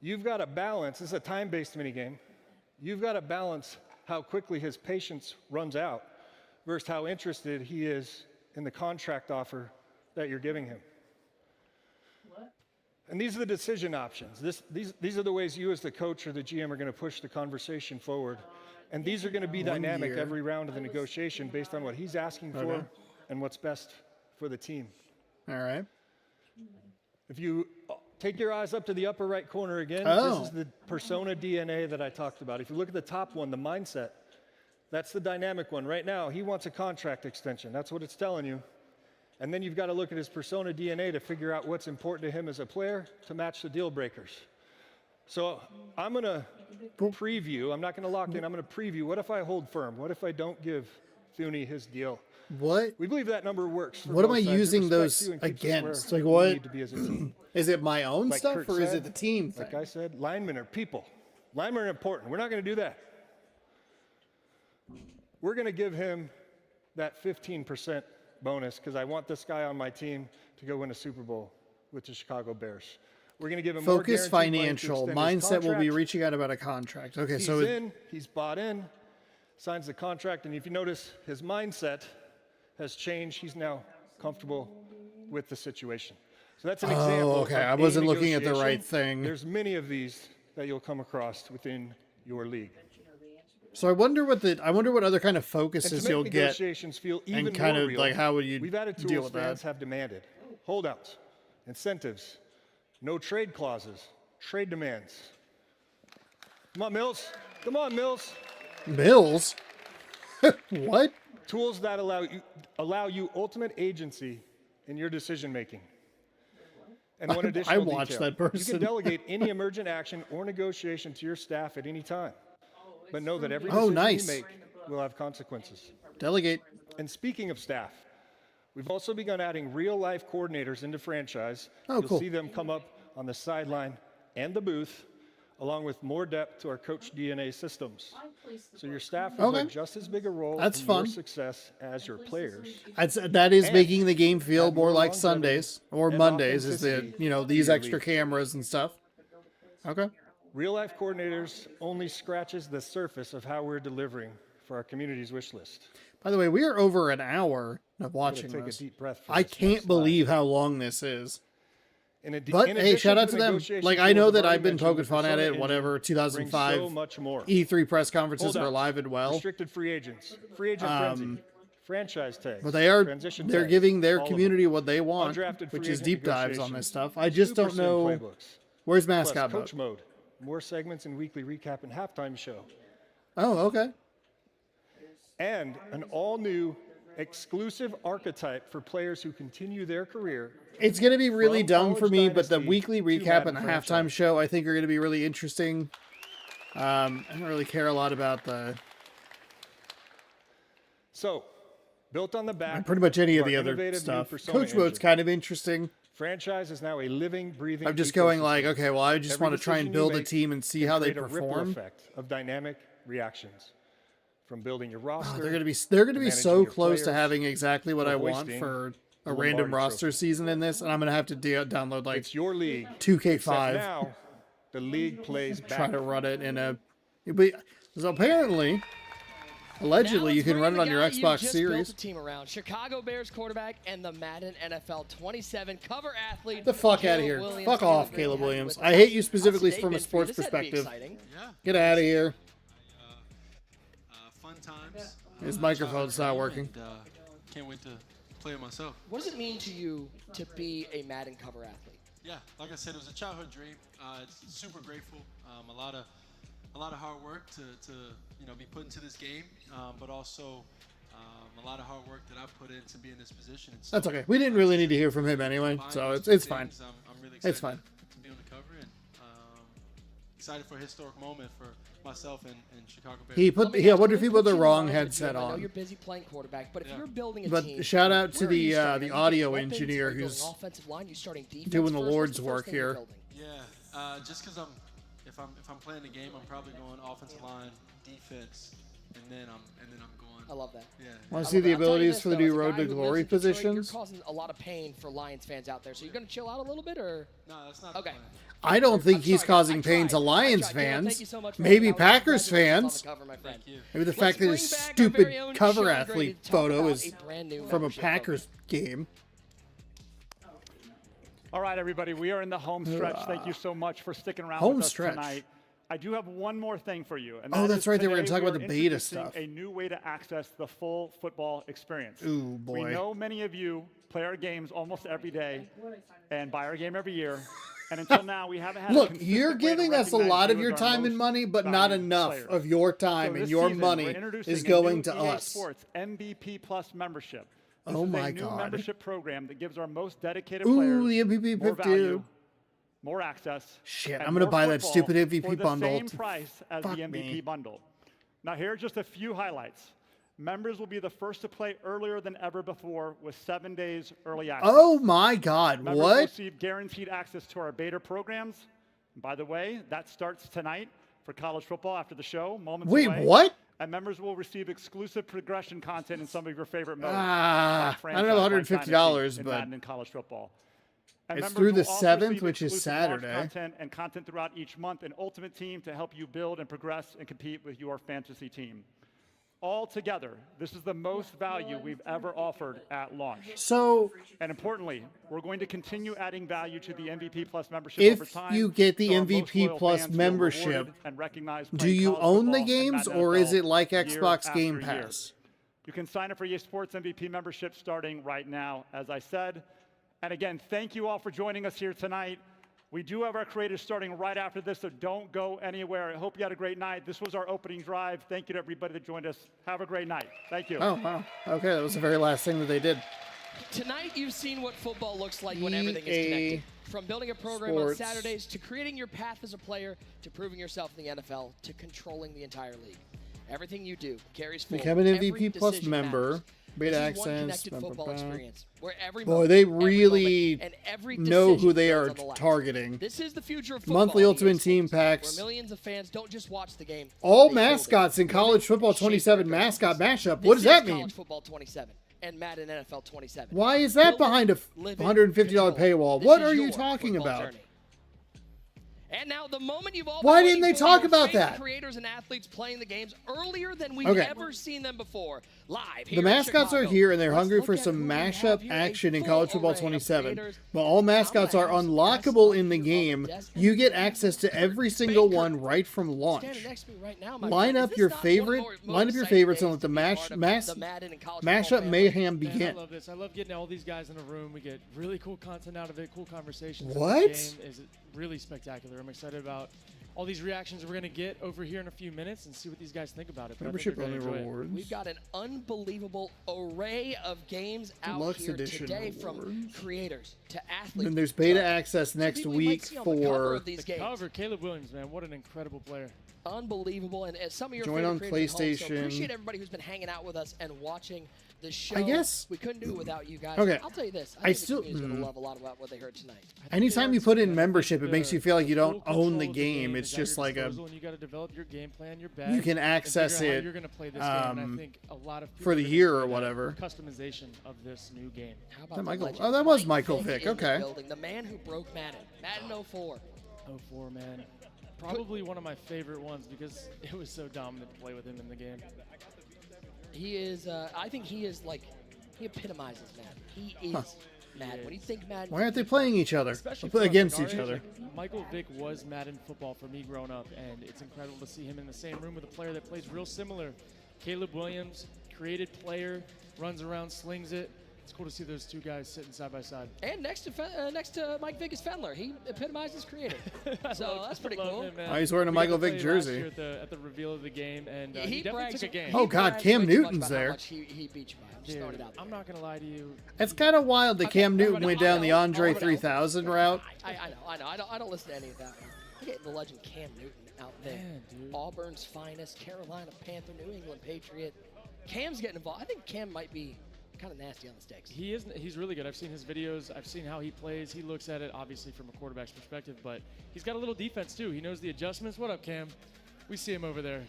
You've got to balance, this is a time-based minigame. You've got to balance how quickly his patience runs out versus how interested he is in the contract offer that you're giving him. What? And these are the decision options. These are the ways you as the coach or the GM are going to push the conversation forward. And these are going to be dynamic every round of the negotiation based on what he's asking for and what's best for the team. All right. If you take your eyes up to the upper right corner again, this is the Persona DNA that I talked about. If you look at the top one, the mindset, that's the dynamic one. Right now, he wants a contract extension. That's what it's telling you. And then you've got to look at his Persona DNA to figure out what's important to him as a player to match the deal breakers. So I'm going to preview. I'm not going to lock in. I'm going to preview. What if I hold firm? What if I don't give Thuney his deal? What? We believe that number works. For What am both I sides. It using respects those you and keeps us against? where Like we what? need to be as a team. Is it my own Like stuff Kurt or is said, it the team thing? Like I said, linemen are people. Linemen are important. We're not going to do that. We're going to give him that 15% bonus because I want this guy on my team to go win a Super Bowl with the Chicago Bears. We're going to give him Focus more guaranteed money to financial. extend his Mindset will be contract. reaching out about a contract. Okay, He's so he's bought in, signs the contract, and if you notice, his mindset has changed. He's now comfortable with the situation. So that's an example. okay. of I a wasn't looking at the negotiation. right thing. There's many of these that you'll come across within your league. So I wonder what other kind of And focuses to you'll make get, negotiations feel even and kind more of real, like how would you we've added tools deal with fans that? have demanded: holdouts, incentives, no trade clauses, trade demands. Come on, Mills. Come on, Mills. Mills? What? Tools that allow you ultimate agency in your decision making. And one additional I watched detail. that person. You can delegate any emergent action or negotiation to your staff at any time. But know that every decision you make will have consequences. Delegate. And speaking of staff, we've also begun adding real-life coordinators into franchise. Oh, You'll cool. see them come up on the sideline and the booth, along with more depth to our coach DNA systems. So your staff will play just as big a role That's in fun. your success as your players. That is And making the game feel add more like longevity Sundays or and Mondays. Is the authenticity these to your extra league. cameras and stuff? Okay. Real-life coordinators only scratches the surface of how we're delivering for our community's wish list. By the way, we are over an hour of watching take a this. deep breath for I this can't next believe how long this is. But in hey, addition shout out the to them. negotiation Like I tools know I've that already I've been mentioned, poking the fun at Persona it. engine Whatever, brings 2005 so much more. E3 press conferences are Holdouts, alive and well. Restricted free agents, free agent frenzy, franchise tags. But they're transition they're tags, giving their all of community them. what they want, Undrafted free which is agent deep dives on this negotiations, stuff. I just super don't sim know playbooks, where's plus mascot coach mode. mode, more segments and weekly recap and halftime show, Oh, okay. and an all-new exclusive archetype for players who continue their career. It's going to be really From dumb for college me, but the dynasty weekly to recap Madden and the halftime franchise. show I think are going to be really interesting. I don't really care a lot about the So, built on the back pretty much any of our the other innovative new stuff. Persona Coach mode's engine. kind of interesting. Franchise is now a living, breathing. I'm just going like, ecosystem. okay, well, I just Every want to try and decision you build a make team and see can how they create a ripple perform. effect of dynamic reactions, from building your roster. They're gonna be so managing your close to players, having exactly what to I want hoisting for the a random Lombardi roster season in this, and I'm gonna have to download like It's your league. 2K5. Except now, the league plays back. Try to run it in a. So apparently, allegedly, you can run it on your Xbox Series. Built a team around Chicago Bears quarterback and the Madden NFL 27 cover athlete. Get the fuck out of here. Fuck off, Caleb Williams. I hate you specifically from a sports perspective. Get out of here. Fun times. His microphone's not working. Can't wait to play it myself. What does it mean to you to be a Madden cover athlete? Yeah, like I said, it was a childhood dream. Super grateful. A lot of hard work to be put into this game, but also a lot of hard work that I put in to be in this position. And so, That's okay. We didn't really need to hear from him anyway, so it's fine. I'm really excited It's fine. to be on the cover and excited for a historic moment for myself and Chicago Bears. I wonder if he put the wrong headset I know on. you're busy playing quarterback, but if you're building a But team, shout out to where are you starting? the Are you audio building weapons? engineer Are you building who's offensive line? You starting defense doing the first? What's Lord's first work thing you're here. building? Yeah, just because if I'm playing the game, I'm probably going offensive line, defense, and then I'm going. I love that. Yeah. Want to see the abilities for the new Road to Glory You're positions? causing a lot of pain for Lions fans out there, so you're going to chill out a little bit, or no? That's not okay. I don't think he's causing pain to Lions fans. Maybe Packers fans. Maybe the fact that his stupid cover athlete photo is from a Packers game. All right, everybody, we are in the home stretch. Thank you so much for sticking around Home with us stretch. tonight. I do have one more thing for you. And Oh, that that's is right. They were today gonna talk about we the are beta introducing stuff. A new way to access the full football experience. Ooh, boy. We know many of you play our games almost every day and buy our game every year. And until now, we haven't had. Look, a you're consistent way to giving us a recognize lot of you your as our time and most money, but not valued enough players. of your time So and this your season, money we're introducing is a going new to EA us. Sports MVP Plus membership. This Oh is my a new God. membership program that gives our most dedicated Ooh, players the MVP more 50. value, more access. Shit, and I'm gonna more buy that football stupid MVP for the bundle. same price as the Fuck MVP me. bundle. Now, here are just a few highlights. Members will be the first to play earlier than ever before with 7 days early access. Oh my God, Members will what? receive guaranteed access to our beta programs. And by the way, that starts tonight for college football after the show, moments Wait, away. what? And members will receive exclusive progression content in some of your favorite modes. Ah, like I don't know, franchise, like $150, Dynasty, and but Madden and college football. And it's members through the will also 7th, receive which is exclusive launch Saturday. Content and content throughout each month, an ultimate team to help you build and progress and compete with your fantasy team. All together, this is the most value we've ever offered at launch. So, and importantly, we're going to continue adding value to the MVP Plus membership if over time. you get the so our most MVP loyal Plus fans feel membership, rewarded and recognized do playing you college own the football and games Madden or is NFL it like year Xbox after Game year. Pass? You can sign up for EA Sports MVP membership starting right now, as I said. And again, thank you all for joining us here tonight. We do have our creators starting right after this, so don't go anywhere. I hope you had a great night. This was our opening drive. Thank you to everybody that joined us. Have a great night. Thank you. Oh, wow. Okay, that was the very last thing that they did. Tonight, you've seen what football looks like when everything is connected. From building a program Sports. on Saturdays, to creating your path as a player, to proving yourself in the NFL, to controlling the entire league. Everything you do carries forward. Become an Every MVP Plus decision member. matters. Beta This is one access. connected football experience, where every Boy, moment, they every really moment, and every know who decision they goes are on the line. targeting. This is the future of football. Monthly in Ultimate EA Team Sports, packs. where millions of fans don't just watch the game. All they build it. mascots in College Football 27 mascot mashup. What does This that is mean? College Football 27 and Madden NFL 27. Why is that Build it, behind a live it, $150 paywall? This What is are you your talking football about? journey. And now the moment you've all Why been didn't they waiting for, talk your about favorite that? Creators and athletes playing the games earlier than we've Okay. ever seen them before. Live The here in mascots are Chicago. here and they're Let's hungry look for at some who we have mashup here, a action in full College Football array of 27. creators. While all mascots are unlockable in the game, you get access to every single one right from launch. Standing next to me right now, my Line friend. up Is your this not favorite, one of the line up your exciting favorites and days let the to be part of the Madden and college football mashup family? mayhem Man, I begin. love this. I love getting all these guys in a room. We get really cool content out of it, cool conversations. What? The game is really spectacular. I'm excited about all these reactions we're going to get over here in a few minutes and see what these guys think about it. But I think Membership they're gonna only enjoy it. rewards. We've got an unbelievable array of games out Deluxe here edition today, rewards. from creators to athletes. And there's beta to access next people you might week see on the cover for of these The games. cover, Caleb Williams, man, what an incredible player. unbelievable. And some of your Join favorite on creators at home, so PlayStation. appreciate everybody who's been hanging out with us and watching the show. I guess we couldn't do it without you guys. Okay. I'll tell you this. I think still- the community's gonna love a lot about what they heard tonight. Anytime you put in membership, it makes you feel like you don't Full own the control of game. is It's at your just like a disposal, and you got to develop your game plan, your bag, you can and access figure out how it you're gonna play this game. And I think a lot of for people the are gonna year see or that whatever. Customization of this new game. How That about the Michael? legend Oh, that was Mike Michael Vick Vick. in the Okay. building, the man who broke Madden. Madden 04. 04, man. Probably one of my favorite ones because it was so dominant to play with him in the game. He is. I think he is like. He epitomizes Madden. He is Madden. When you think Madden, Why aren't they playing each other? Especially Play for us, against like each our other. age, like, Michael Vick was Madden football for me growing up, and it's incredible to see him in the same room with a player that plays real similar. Caleb Williams, created player, runs around, slings it. It's cool to see those two guys sitting side by side. and next to Mike Vick is Fendler. He epitomizes creative. So that's pretty cool. Him, man. Oh, he's wearing a We got Michael to Vick play jersey. last year at the reveal of the game, and He he definitely brags- took a game. Oh, he God, brags Cam way too much Newton's about how there. much he beat you by. I'm just throwing it out there. I'm not gonna lie to you. It's kind of wild that Cam Newton went down the Andre I know. 3000 route. I know. I don't listen to any of that. Look at the legend Cam Newton out there. Man, dude. Auburn's finest, Carolina Panther, New England Patriot. Cam's getting involved. I think Cam might be kind of nasty on the stakes. He is. He's really good. I've seen his videos. I've seen how he plays. He looks at it obviously from a quarterback's perspective, but he's got a little defense too. He knows the adjustments. What up, Cam? We see him over there.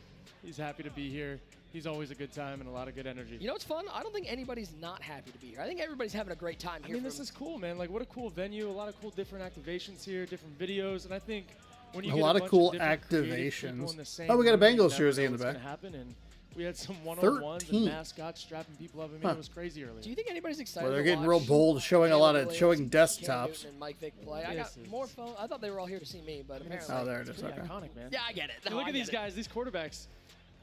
He's happy to be here. He's always a good time and a lot of good energy. You know what's fun? I don't think anybody's not happy to be here. I think everybody's having a great time I here. mean, this is cool, man. Like, what a cool venue. A lot of cool different activations here, different videos, and I think when you A get lot of bunch cool different creative people activations. in the same Oh, we got a room, you Bengals never jersey know in the what's back. gonna happen, and we had some one-on-ones 13. and mascots strapping people up. I mean, it was crazy earlier. Do you think anybody's excited? Well, they're to getting watch real bold, showing a lot of Caleb showing Williams, Cam desktops. Newton and Mike Vick play. I got This is- more phone. I thought they were all here to see me, but apparently. Oh, there it is. Pretty Okay. iconic, man. Yeah, I get it. Dude, No, look I at these get it. guys, these quarterbacks.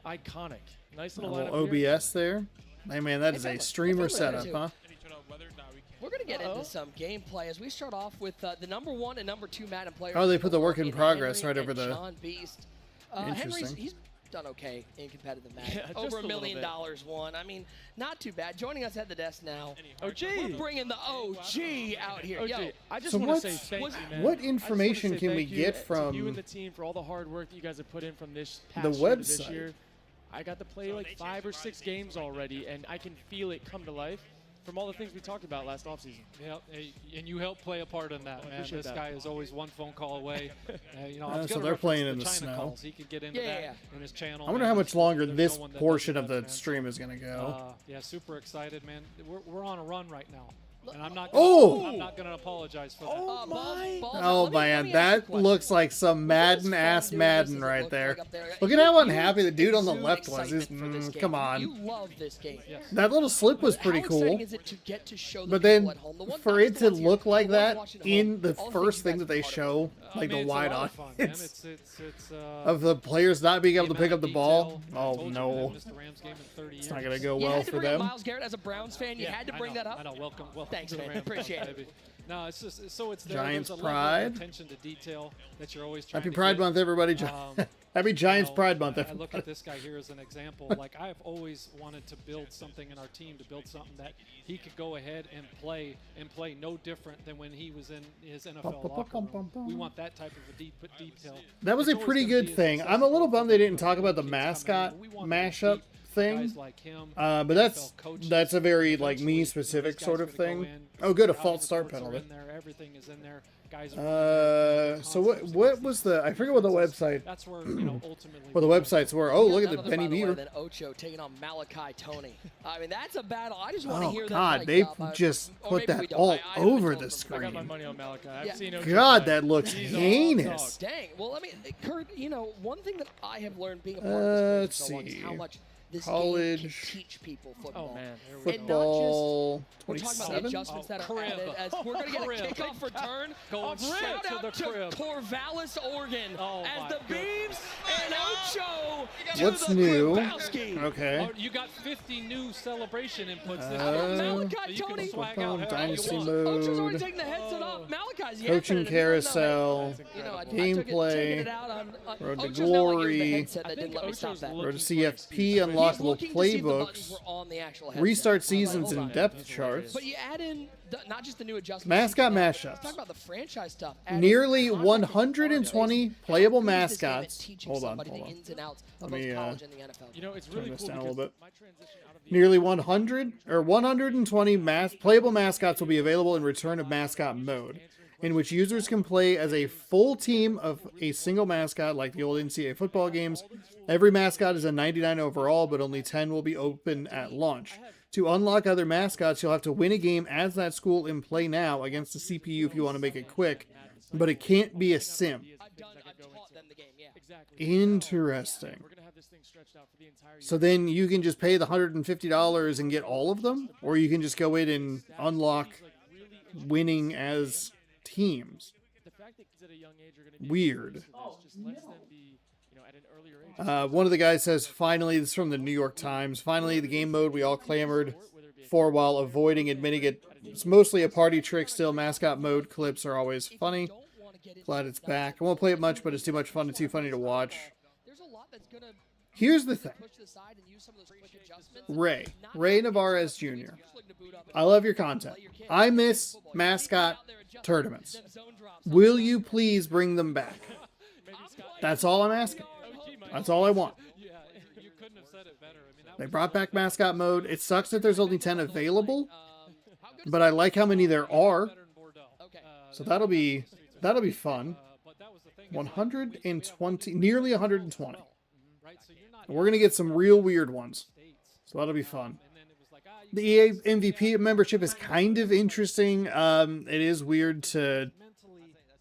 Iconic. Nice A little little lineup here. OBS there. Hey man, that is a streamer setup, huh? We're going to get into some gameplay as we start off with the number 1 and number 2 Madden players. Oh, they put the work in in progress Henry right over and the- John Beast. Henry's Interesting. he's done okay in competitive Madden. Yeah, just Over a $1 little million bit. won. I mean, not too bad. Joining us at the desk now. OG. We're bringing the OG out here. OG, Yo, I just So want to what's- say thank you, man. what I just wanna information say can we thank you get to from you and the team for all the hard work that you guys have put in from this past the year to this website? year. I got to play like 5 or 6 games already, and I can feel it come to life from all the things we talked about last offseason. Yeah, and you helped play a part in that, I man. appreciate This that. guy is always one phone call away. You know, I was So gonna they're reference playing in the China snow. calls. He could get into Yeah, that yeah. in his channel. I wonder man. how much longer There's this no one that portion does of that, the man. stream is going to go. Yeah, super excited, man. We're on a run right now, and I'm not. Oh! I'm not gonna apologize for that. Balls, Oh let me man, ask you a that question. looks like some Madden ass dude, Madden this is right look there. like up there. Look at You- how you unhappy the dude on the exude left was. excitement for this game. Come on. You love this game. That little slip was pretty How cool. exciting is it to get to show the But people then at home? The one for guys, it the to ones here, look like the ones that watching at in home, the all the first things thing you that they guys are show, I like mean, the it's a wide lot of fun, man. audience It's of the players not being able to the pick up amount the of ball. detail. I Oh told you, no, man, missed the Rams game in 30 it's years. not going to go You well had to for bring up them. Miles Garrett as a Browns fan. You had to I bring know, that up. I know. Welcome Thanks, to the man. Rams, Appreciate it. baby. No, it's just so it's there. Giants There's a level of Pride. attention to detail that you're always trying Happy to Pride get. Month, everybody. Happy Giants You know, Pride Month, I look at everybody. this guy here as an example. Like, I've always wanted to build something in our team, to build something that he could go ahead and play no different than when he was in his NFL locker room. We want that type of a deep detail. That was a It's always pretty gonna good be as thing. I'm a accessible little to bummed they the didn't talk about the kids coming in. mascot We want to mashup keep thing. guys like him, But coaches. that's a very like me Eventually, specific these sort guys of are gonna go thing. in, Oh, good, a scouting false start reports are penalty. in there, everything is in there. Guys are So what was the? I forget what the website. That's where, you know, ultimately. Well, the websites were. Oh, look at the None other, Benny by the way, Beaver. than Ocho taking on Malachi Tony. I mean, that's a battle. I just want to Oh hear that. God, fight they up. just Or put maybe we that don't. all I haven't been over told the from- I got my screen. money on Malachi. I've Yeah. seen OJ God, play. that looks He's a hard heinous. dog. Dang. Well, I mean, Kurt, you know, one thing that I have learned being a part Let's of this game for so long is see. how much this College game can teach people football. Oh man, Football We're talking about the 27. adjustments that are crib. added as we're going to get a Crib. kickoff return. Going Shout straight to out the to crib. Corvallis, Oregon, Oh, as my the Beavs and Ocho to What's the new? Grabowski. Okay. Oh, you got 50 new celebration inputs this Uh, How about year. Malachi So you can Tony? swag Football out however Dynasty you want. Ocho's already mode. taking the headset off. Malachi's yapping Coaching it. If you don't know, carousel. you know, I Gameplay, took it out on Road to Ocho's now like, here's the Glory, headset that I didn't think let me stop Ocho's that. look- Road to Looking for CFP excuses. unlockable looking to see if the buttons playbooks, were on the actual headset. restart Like, seasons hold and on. depth charts. But you add in not just the new adjustments. Mascot Let's mashups. talk about the franchise stuff. Add in Nearly context 120 playable How good is this game at mascots. teaching Hold on, somebody hold the on. ins and outs Let of both me college and the NFL. You know, it's turn really this cool down a because little bit. my transition out of the Nearly 120 playable mascots will be available in Return of Mascot mode, in which users can play as a full team of a single mascot like the old NCAA football games. Every mascot is a 99 overall, but only 10 will be open at launch. To unlock other mascots, you'll have to win a game as that school in Play Now against the CPU if you want to make it quick, but it can't be a sim. Interesting. So then you can just pay the $150 and get all of them, or you can just go in and unlock winning as teams. Weird. One of the guys says, finally, this is from the New York Times, finally the game mode we all clamored for while avoiding admitting it. It's mostly a party trick still. Mascot mode clips are always funny. Glad it's back. I won't play it much, but it's too much fun and too funny to watch. Here's the thing. Ray Navarez Jr. I love your content. I miss mascot tournaments. Will you please bring them back? That's all I'm asking. That's all I want. They brought back mascot mode. It sucks that there's only 10 available, but I like how many there are. So that'll be fun. 120, nearly 120. And we're going to get some real weird ones. So that'll be fun. The EA MVP membership is kind of interesting. It is weird to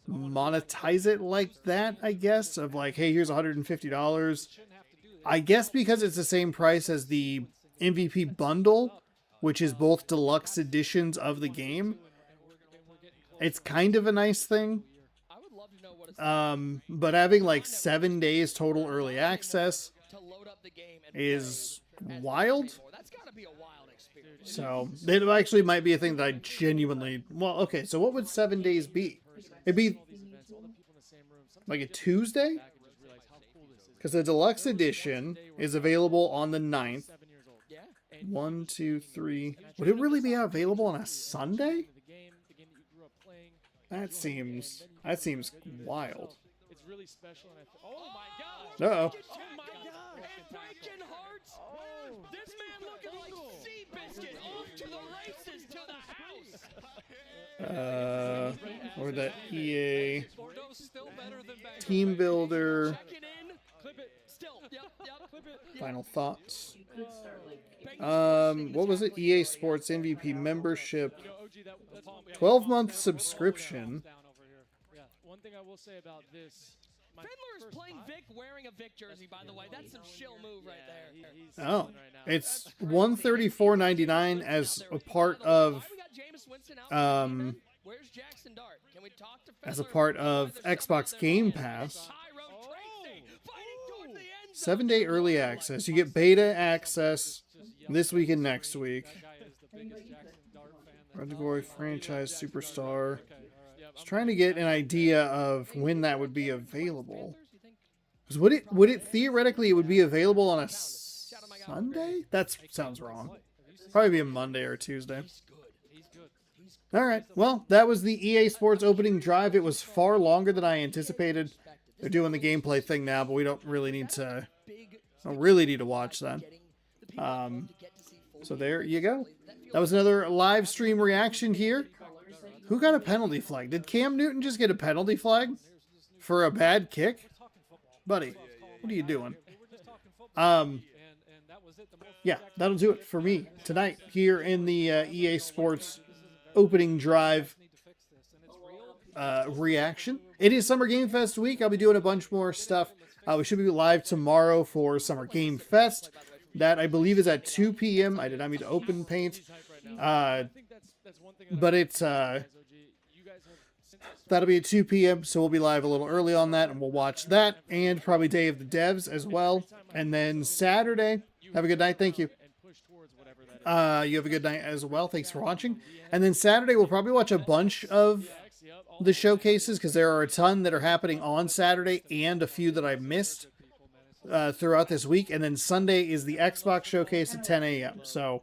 monetize it like that, I guess, of like, hey, here's $150. I guess because it's the same price as the MVP bundle, which is both deluxe editions of the game. It's kind of a nice thing. But having like 7 days total early access is wild. So it actually might be a thing that I genuinely, well, okay, so what would 7 days be? It'd be like a Tuesday? Because the deluxe edition is available on the 9th. 1, 2, 3. Would it really be available on a Sunday? That seems wild. It's really special. Oh my gosh! Uh-oh. Oh my gosh! Breaking hearts. This man looking like Seabiscuit off to the races to the house. Or that EA Team Builder. Final thoughts. What was it? EA Sports MVP membership. 12-month subscription. One thing I will say about this. Fiddler's playing Vic wearing a Vic jersey, by the way. That's some shill move right there. Oh, it's $134.99 as a part of Xbox Game Pass. 7-day early access. You get beta access this week and next week. Category franchise superstar. Just trying to get an idea of when that would be available. Would it theoretically it would be available on a Sunday? That sounds wrong. Probably be a Monday or a Tuesday. All right. Well, that was the EA Sports opening drive. It was far longer than I anticipated. They're doing the gameplay thing now, but we don't really need to watch that. So there you go. That was another live stream reaction here. Who got a penalty flag? Did Cam Newton just get a penalty flag for a bad kick? Buddy, what are you doing? Yeah, that'll do it for me tonight here in the EA Sports opening drive reaction. It is Summer Game Fest week. I'll be doing a bunch more stuff. We should be live tomorrow for Summer Game Fest. That, I believe, is at 2 p.m. I did not mean to open paint. But it's... that'll be at 2 p.m., so we'll be live a little early on that, and we'll watch that, and probably Day of the Devs as well. And then Saturday, have a good night. Thank you. You have a good night as well. Thanks for watching. And then Saturday, we'll probably watch a bunch of the showcases, because there are a ton that are happening on Saturday, and a few that I missed. throughout this week. And then Sunday is the Xbox Showcase at 10 a.m. So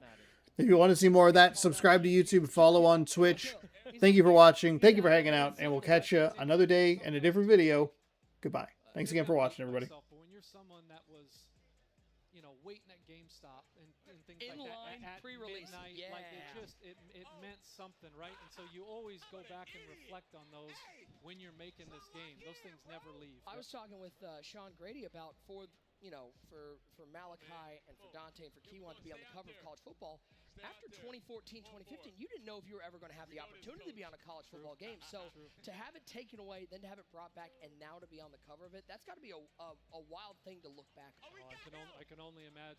if you want to see more of that, subscribe to YouTube, follow on Twitch. Thank you for watching. Thank you for hanging out. And we'll catch you another day in a different video. Goodbye. Thanks again for watching, everybody. When you're someone that was, you know, waiting at GameStop and things In like line, that at pre-release, midnight, yeah. like it meant something, right? And so you always go back and reflect on those when you're making this game. Those things never leave. I was talking with Sean Grady about for Malachi and for Dante and for Keywan to be on the cover of college football. After 2014, 2015, you didn't know if you were ever going to have the opportunity to be on a college football game. So to have it taken away, then to have it brought back, and now to be on the cover of it, that's got to be a wild thing to look back on. I can only imagine.